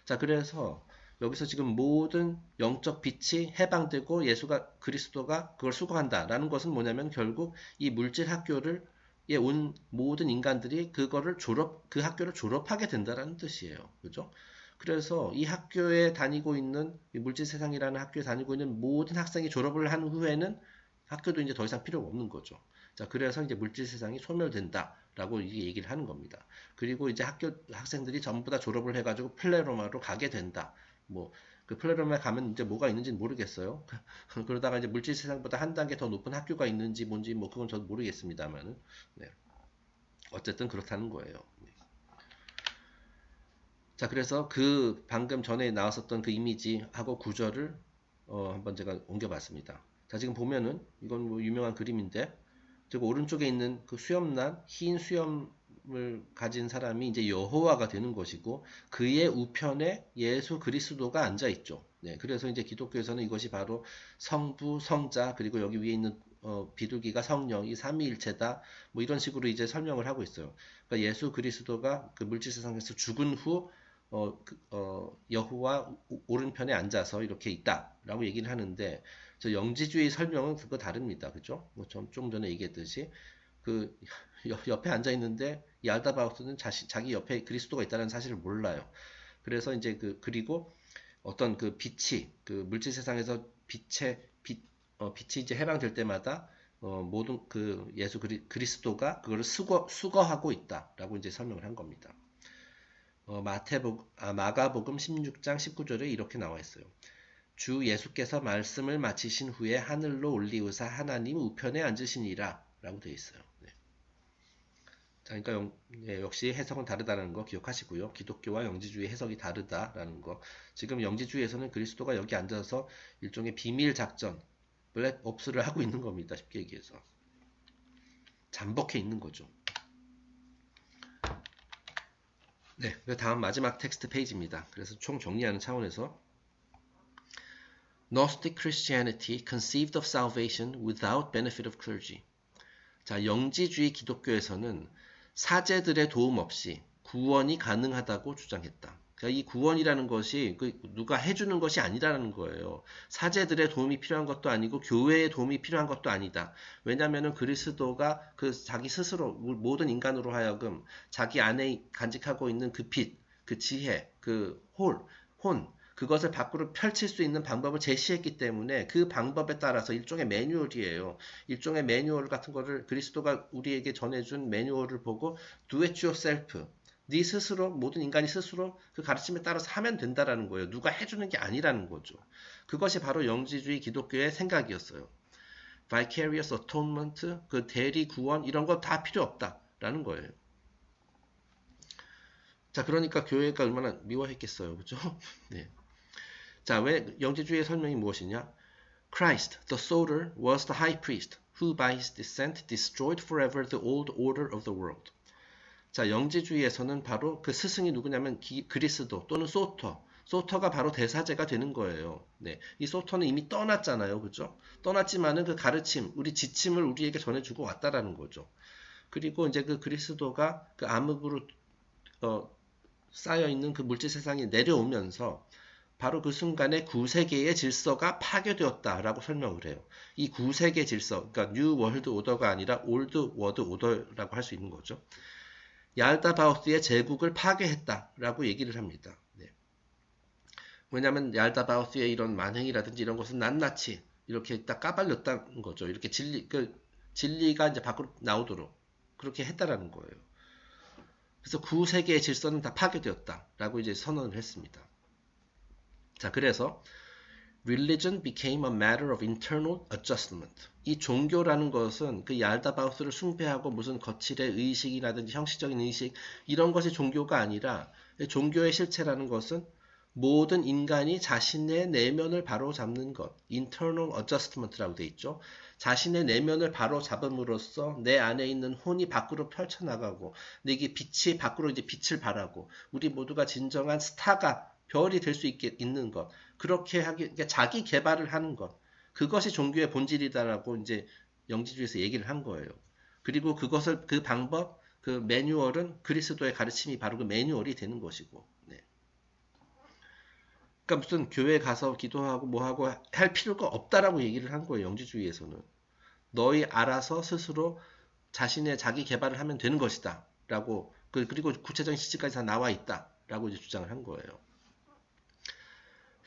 자, 그래서 여기서 지금 모든 영적 빛이 해방되고 그리스도가 그걸 수거한다라는 것은 뭐냐면 결국 이 물질 학교를 온 모든 인간들이 그 학교를 졸업하게 된다라는 뜻이에요. 그죠? 그래서 이 학교에 다니고 있는 이 물질 세상이라는 학교에 다니고 있는 모든 학생이 졸업을 한 후에는 학교도 이제 더 이상 필요가 없는 거죠. 자, 그래서 이제 물질 세상이 소멸된다라고 이게 얘기를 하는 겁니다. 그리고 이제 학생들이 전부 다 졸업을 해가지고 플레로마로 가게 된다. 그 플레로마에 가면 이제 뭐가 있는지는 모르겠어요. 그러다가 이제 물질 세상보다 한 단계 더 높은 학교가 있는지 뭔지 그건 저도 모르겠습니다만은. 네. 어쨌든 그렇다는 거예요. 네. 자, 그래서 방금 전에 나왔었던 그 이미지하고 구절을 한번 제가 옮겨봤습니다. 자, 지금 보면은 이건 뭐 유명한 그림인데, 즉 오른쪽에 있는 그 수염난 흰 수염을 가진 사람이 이제 여호와가 되는 것이고 그의 우편에 예수 그리스도가 앉아 있죠. 네, 그래서 이제 기독교에서는 이것이 바로 성부, 성자, 그리고 여기 위에 있는 비둘기가 성령, 이 삼위일체다. 뭐 이런 식으로 이제 설명을 하고 있어요. 그러니까 예수 그리스도가 그 물질 세상에서 죽은 후 여호와 오른편에 앉아서 이렇게 있다라고 얘기를 하는데, 저 영지주의 설명은 그거 다릅니다. 그죠? 좀 전에 얘기했듯이 그 옆에 앉아 있는데 이 알다바우스는 자기 옆에 그리스도가 있다는 사실을 몰라요. 그래서 이제 그리고 어떤 그 빛이 그 물질 세상에서 빛이 이제 해방될 때마다 모든 그 예수 그리스도가 그거를 수거하고 있다라고 이제 설명을 한 겁니다. 마가복음 16장 19절에 이렇게 나와 있어요. 주 예수께서 말씀을 마치신 후에 하늘로 올리우사 하나님 우편에 앉으시니라 라고 되어 있어요. 네. 자, 그러니까 역시 해석은 다르다는 거 기억하시고요. 기독교와 영지주의 해석이 다르다라는 거. 지금 영지주의에서는 그리스도가 여기 앉아서 일종의 비밀 작전, 블랙옵스를 하고 있는 겁니다. 쉽게 얘기해서. 잠복해 있는 거죠. 네, 다음 마지막 텍스트 페이지입니다. 그래서 총 정리하는 차원에서 Gnostic Christianity conceived of salvation without benefit of clergy. 자, 영지주의 기독교에서는 사제들의 도움 없이 구원이 가능하다고 주장했다. 그러니까 이 구원이라는 것이 누가 해주는 것이 아니라는 거예요. 사제들의 도움이 필요한 것도 아니고 교회의 도움이 필요한 것도 아니다. 왜냐하면 그리스도가 자기 스스로 모든 인간으로 하여금 자기 안에 간직하고 있는 그 빛, 그 지혜, 그 혼, 그것을 밖으로 펼칠 수 있는 방법을 제시했기 때문에 그 방법에 따라서 일종의 매뉴얼이에요. 일종의 매뉴얼 같은 거를 그리스도가 우리에게 전해준 매뉴얼을 보고 do it yourself. 네 스스로 모든 인간이 스스로 그 가르침에 따라서 하면 된다라는 거예요. 누가 해주는 게 아니라는 거죠. 그것이 바로 영지주의 기독교의 생각이었어요. vicarious atonement, 그 대리 구원 이런 거 다 필요 없다라는 거예요. 자, 그러니까 교회가 얼마나 미워했겠어요, 그죠? 네. 자, 왜 영지주의의 설명이 무엇이냐? Christ, the soldier, was the high priest, who by his descent destroyed forever the old order of the world. 자, 영지주의에서는 바로 그 스승이 누구냐면 그리스도 또는 소터. 소터가 바로 대사제가 되는 거예요. 네, 이 소터는 이미 떠났잖아요, 그죠? 떠났지만은 그 가르침, 우리 지침을 우리에게 전해주고 왔다라는 거죠. 그리고 이제 그 그리스도가 그 암흑으로 쌓여 있는 그 물질 세상에 내려오면서 바로 그 순간에 구세계의 질서가 파괴되었다라고 설명을 해요. 이 구세계 질서, 그러니까 뉴 월드 오더가 아니라 올드 월드 오더라고 할 수 있는 거죠. 얄다바우스의 제국을 파괴했다라고 얘기를 합니다. 네. 왜냐하면 얄다바우스의 이런 만행이라든지 이런 것은 낱낱이 이렇게 딱 까발렸다는 거죠. 이렇게 진리가 이제 밖으로 나오도록 그렇게 했다라는 거예요. 그래서 구세계의 질서는 다 파괴되었다라고 이제 선언을 했습니다. 자, 그래서 religion became a matter of internal adjustment. 이 종교라는 것은 그 얄다바우스를 숭배하고 무슨 거칠의 의식이라든지 형식적인 의식 이런 것이 종교가 아니라 종교의 실체라는 것은 모든 인간이 자신의 내면을 바로 잡는 것, internal adjustment라고 되어 있죠. 자신의 내면을 바로 잡음으로써 내 안에 있는 혼이 밖으로 펼쳐나가고 내게 빛이 밖으로 이제 빛을 발하고 우리 모두가 진정한 스타가 별이 될 수 있는 것, 그렇게 그러니까 자기 개발을 하는 것, 그것이 종교의 본질이다라고 이제 영지주의에서 얘기를 한 거예요. 그리고 그것을 그 방법, 그 매뉴얼은 그리스도의 가르침이 바로 그 매뉴얼이 되는 것이고, 네. 그러니까 무슨 교회 가서 기도하고 뭐하고 할 필요가 없다라고 얘기를 한 거예요. 영지주의에서는 너희 알아서 스스로 자신의 자기 개발을 하면 되는 것이다라고 그리고 구체적인 실질까지 다 나와 있다라고 이제 주장을 한 거예요.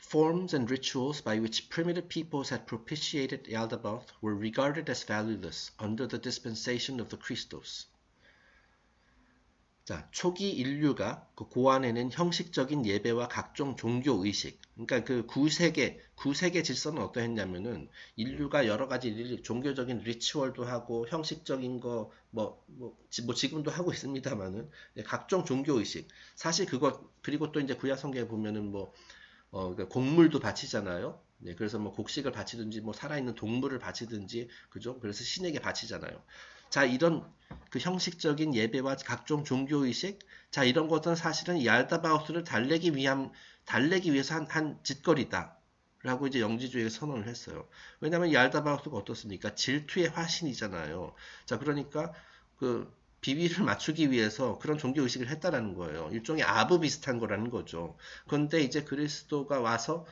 Forms and rituals by which primitive peoples had propitiated Yaldabaoth were regarded as valueless under the dispensation of the Christos. 자, 초기 인류가 그 고안해낸 형식적인 예배와 각종 종교 의식, 그러니까 그 구세계 질서는 어떠했냐면은 인류가 여러 가지 종교적인 리추얼도 하고 형식적인 거 뭐 지금도 하고 있습니다만은 각종 종교 의식, 사실 그것 그리고 또 이제 구약 성경에 보면은 그러니까 곡물도 바치잖아요. 네, 그래서 뭐 곡식을 바치든지 뭐 살아있는 동물을 바치든지 그죠? 그래서 신에게 바치잖아요. 자, 이런 그 형식적인 예배와 각종 종교의식, 자, 이런 것은 사실은 얄다바우스를 달래기 위해서 한 짓거리다. 라고 이제 영지주의에 선언을 했어요. 왜냐하면 얄다바우스가 어떻습니까? 질투의 화신이잖아요. 자, 그러니까 그 비비를 맞추기 위해서 그런 종교의식을 했다라는 거예요. 일종의 아부 비슷한 거라는 거죠. 그런데 이제 그리스도가 와서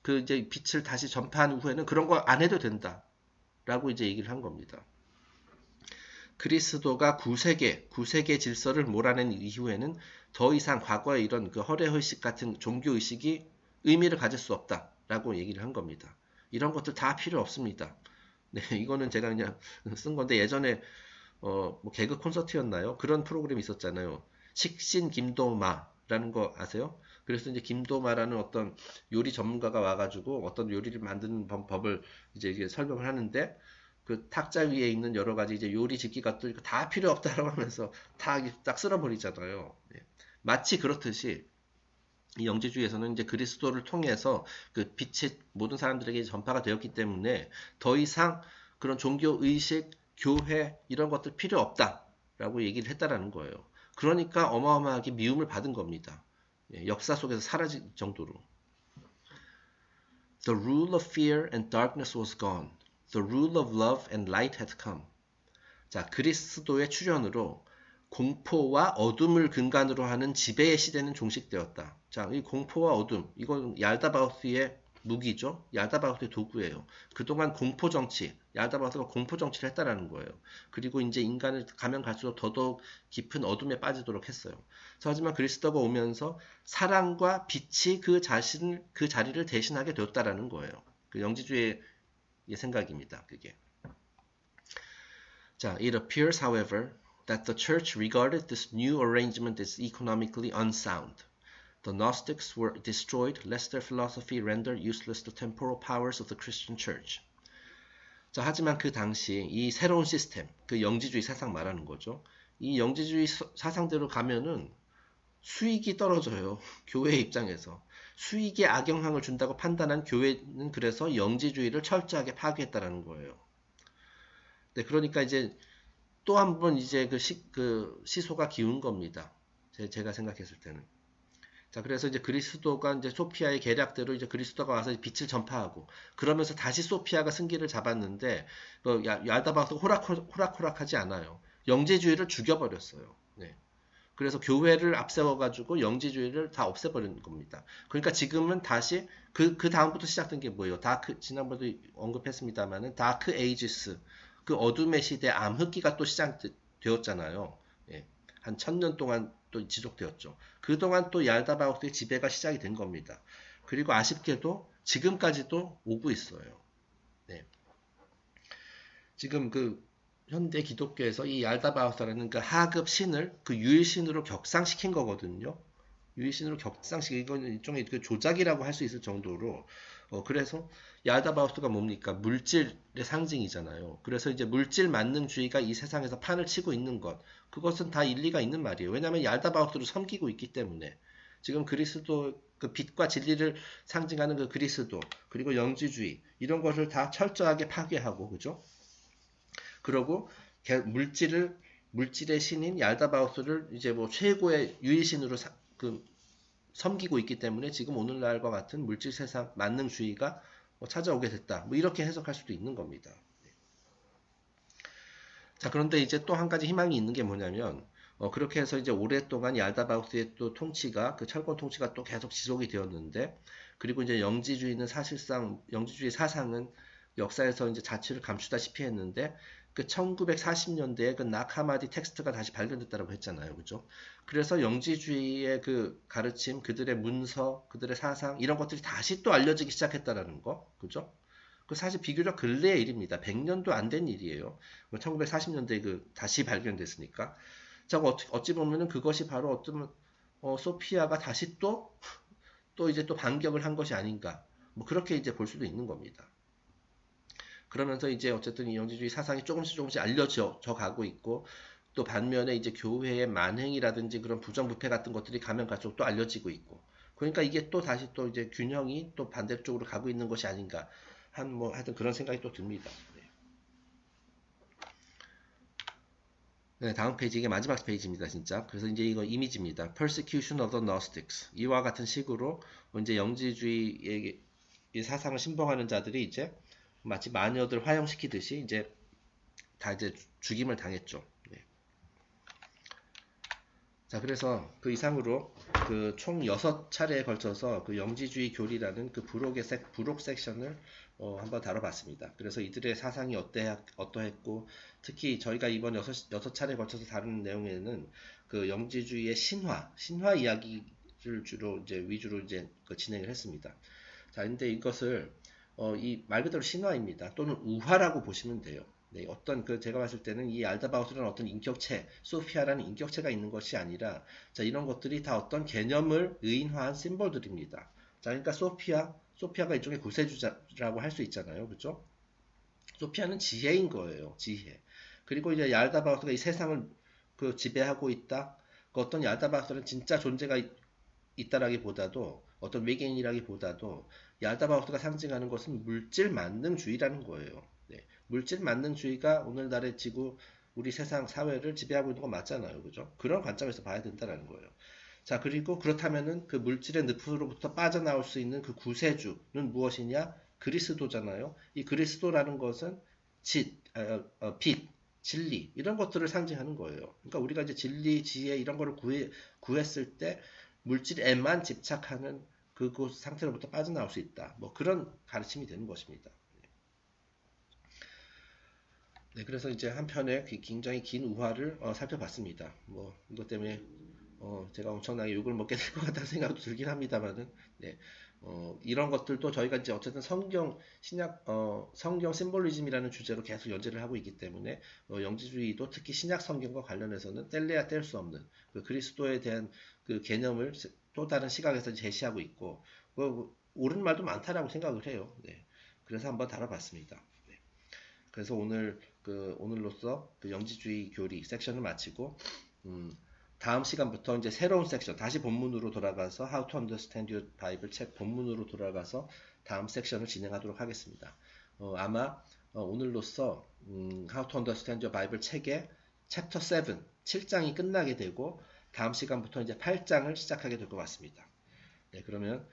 그 이제 빛을 다시 전파한 후에는 그런 거 안 해도 된다. 라고 이제 얘기를 한 겁니다. 그리스도가 구세계 질서를 몰아낸 이후에는 더 이상 과거의 이런 그 허례허식 같은 종교의식이 의미를 가질 수 없다라고 얘기를 한 겁니다. 이런 것들 다 필요 없습니다. 네, 이거는 제가 그냥 쓴 건데 예전에 뭐 개그 콘서트였나요? 그런 프로그램이 있었잖아요. 식신 김도마라는 거 아세요? 그래서 이제 김도마라는 어떤 요리 전문가가 와가지고 어떤 요리를 만드는 법을 이제 설명을 하는데 그 탁자 위에 있는 여러 가지 이제 요리 짓기 것들 다 필요 없다라고 하면서 다 딱 쓸어버리잖아요. 네. 마치 그렇듯이 이 영지주의에서는 이제 그리스도를 통해서 그 빛이 모든 사람들에게 전파가 되었기 때문에 더 이상 그런 종교 의식, 교회 이런 것들 필요 없다라고 얘기를 했다라는 거예요. 그러니까 어마어마하게 미움을 받은 겁니다. 예, 역사 속에서 사라질 정도로. The rule of fear and darkness was gone. The rule of love and light had come. 자, 그리스도의 출현으로 공포와 어둠을 근간으로 하는 지배의 시대는 종식되었다. 자, 이 공포와 어둠, 이건 얄다바우스의 무기죠. 얄다바우스의 도구예요. 그동안 공포정치, 얄다바우스가 공포정치를 했다라는 거예요. 그리고 이제 인간을 가면 갈수록 더더욱 깊은 어둠에 빠지도록 했어요. 하지만 그리스도가 오면서 사랑과 빛이 그 자리를 대신하게 되었다라는 거예요. 그 영지주의의 생각입니다. 그게. 자, it appears, however, that the church regarded this new arrangement as economically unsound. The Gnostics were destroyed lest their philosophy render useless the temporal powers of the Christian church. 자, 하지만 그 당시 이 새로운 시스템, 그 영지주의 사상 말하는 거죠. 이 영지주의 사상대로 가면은 수익이 떨어져요. 교회 입장에서. 수익에 악영향을 준다고 판단한 교회는 그래서 영지주의를 철저하게 파괴했다라는 거예요. 네, 그러니까 이제 또 한 번 이제 그 시소가 기운 겁니다. 제가 생각했을 때는. 자, 그래서 이제 그리스도가 이제 소피아의 계략대로 이제 그리스도가 와서 빛을 전파하고 그러면서 다시 소피아가 승기를 잡았는데 얄다바우스가 호락호락하지 않아요. 영지주의를 죽여버렸어요. 네. 그래서 교회를 앞세워가지고 영지주의를 다 없애버린 겁니다. 그러니까 지금은 다시 그 다음부터 시작된 게 뭐예요? 지난번에도 언급했습니다만은 다크 에이지스, 그 어둠의 시대 암흑기가 또 시작되었잖아요. 예. 한 1000년 동안 또 지속되었죠. 그동안 또 얄다바우스의 지배가 시작이 된 겁니다. 그리고 아쉽게도 지금까지도 오고 있어요. 네. 지금 그 현대 기독교에서 이 얄다바우스라는 그 하급 신을 그 유일신으로 격상시킨 거거든요. 유일신으로 격상시킨 이건 일종의 그 조작이라고 할 수 있을 정도로 그래서 얄다바우스가 뭡니까? 물질의 상징이잖아요. 그래서 이제 물질 만능주의가 이 세상에서 판을 치고 있는 것, 그것은 다 일리가 있는 말이에요. 왜냐하면 얄다바우스를 섬기고 있기 때문에. 지금 그리스도 그 빛과 진리를 상징하는 그 그리스도, 그리고 영지주의 이런 것을 다 철저하게 파괴하고, 그죠? 그러고 물질의 신인 얄다바우스를 이제 뭐 최고의 유일신으로 섬기고 있기 때문에 지금 오늘날과 같은 물질 세상 만능주의가 찾아오게 됐다. 뭐 이렇게 해석할 수도 있는 겁니다. 자, 그런데 이제 또 한 가지 희망이 있는 게 뭐냐면 그렇게 해서 이제 오랫동안 얄다바우스의 또 통치가 그 철권 통치가 또 계속 지속이 되었는데 그리고 이제 영지주의는 사실상 영지주의 사상은 역사에서 이제 자취를 감추다시피 했는데 그 1940년대에 그 나카마디 텍스트가 다시 발견됐다고 했잖아요. 그죠? 그래서 영지주의의 그 가르침, 그들의 문서, 그들의 사상 이런 것들이 다시 또 알려지기 시작했다라는 거. 그죠? 그 사실 비교적 근래의 일입니다. 100년도 안 된 일이에요. 1940년대에 그 다시 발견됐으니까. 자, 어찌 보면은 그것이 바로 어떤 소피아가 다시 또 이제 또 반격을 한 것이 아닌가. 뭐 그렇게 이제 볼 수도 있는 겁니다. 그러면서 이제 어쨌든 이 영지주의 사상이 조금씩 알려져 가고 있고 또 반면에 이제 교회의 만행이라든지 그런 부정부패 같은 것들이 가면 갈수록 또 알려지고 있고 그러니까 이게 또 다시 또 이제 균형이 또 반대쪽으로 가고 있는 것이 아닌가 하여튼 그런 생각이 또 듭니다. 네, 다음 페이지 이게 마지막 페이지입니다, 진짜. 그래서 이제 이거 이미지입니다. Persecution of the Gnostics. 이와 같은 식으로 이제 영지주의의 사상을 신봉하는 자들이 이제 마치 마녀들 화형시키듯이 이제 다 이제 죽임을 당했죠. 네. 자, 그래서 그 이상으로 그 총 6차례에 걸쳐서 그 영지주의 교리라는 그 부록 섹션을 한번 다뤄봤습니다. 그래서 이들의 사상이 어떠했고, 특히 저희가 이번 6차례에 걸쳐서 다루는 내용에는 그 영지주의의 신화 이야기를 위주로 이제 진행을 했습니다. 자, 근데 이것을 이 말 그대로 신화입니다. 또는 우화라고 보시면 돼요. 네, 제가 봤을 때는 이 알다바우스라는 어떤 인격체, 소피아라는 인격체가 있는 것이 아니라, 자, 이런 것들이 다 어떤 개념을 의인화한 심볼들입니다. 자, 그러니까 소피아가 일종의 구세주라고 할 수 있잖아요. 그죠? 소피아는 지혜인 거예요. 지혜. 그리고 이제 얄다바우스가 이 세상을 지배하고 있다. 그 어떤 얄다바우스는 진짜 존재가 있다라기보다도 어떤 외계인이라기보다도 얄다바우스가 상징하는 것은 물질 만능주의라는 거예요. 네. 물질 만능주의가 오늘날의 우리 세상 사회를 지배하고 있는 건 맞잖아요. 그죠? 그런 관점에서 봐야 된다는 거예요. 자, 그리고 그렇다면은 그 물질의 늪으로부터 빠져나올 수 있는 그 구세주는 무엇이냐? 그리스도잖아요. 이 그리스도라는 것은 빛, 진리 이런 것들을 상징하는 거예요. 그러니까 우리가 이제 진리, 지혜 이런 거를 구했을 때 물질에만 집착하는 그곳 상태로부터 빠져나올 수 있다. 뭐 그런 가르침이 되는 것입니다. 네, 그래서 이제 한편의 굉장히 긴 우화를 살펴봤습니다. 뭐 이것 때문에 제가 엄청나게 욕을 먹게 될 것 같다는 생각도 들긴 합니다만은, 네, 이런 것들도 저희가 이제 어쨌든 성경 신약 성경 심볼리즘이라는 주제로 계속 연재를 하고 있기 때문에 영지주의도 특히 신약 성경과 관련해서는 뗄래야 뗄 수 없는 그 그리스도에 대한 그 개념을 또 다른 시각에서 제시하고 있고, 옳은 말도 많다라고 생각을 해요. 네, 그래서 한번 다뤄봤습니다. 네, 그래서 오늘로써 그 영지주의 교리 섹션을 마치고, 다음 시간부터 이제 새로운 섹션, 다시 본문으로 돌아가서 How to Understand Your Bible 책 본문으로 돌아가서 다음 섹션을 진행하도록 하겠습니다. 아마 오늘로써 How to Understand Your Bible 책의 챕터 7, 7장이 끝나게 되고 다음 시간부터 이제 8장을 시작하게 될 것 같습니다. 네, 그러면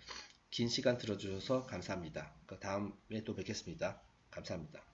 긴 시간 들어주셔서 감사합니다. 다음에 또 뵙겠습니다. 감사합니다.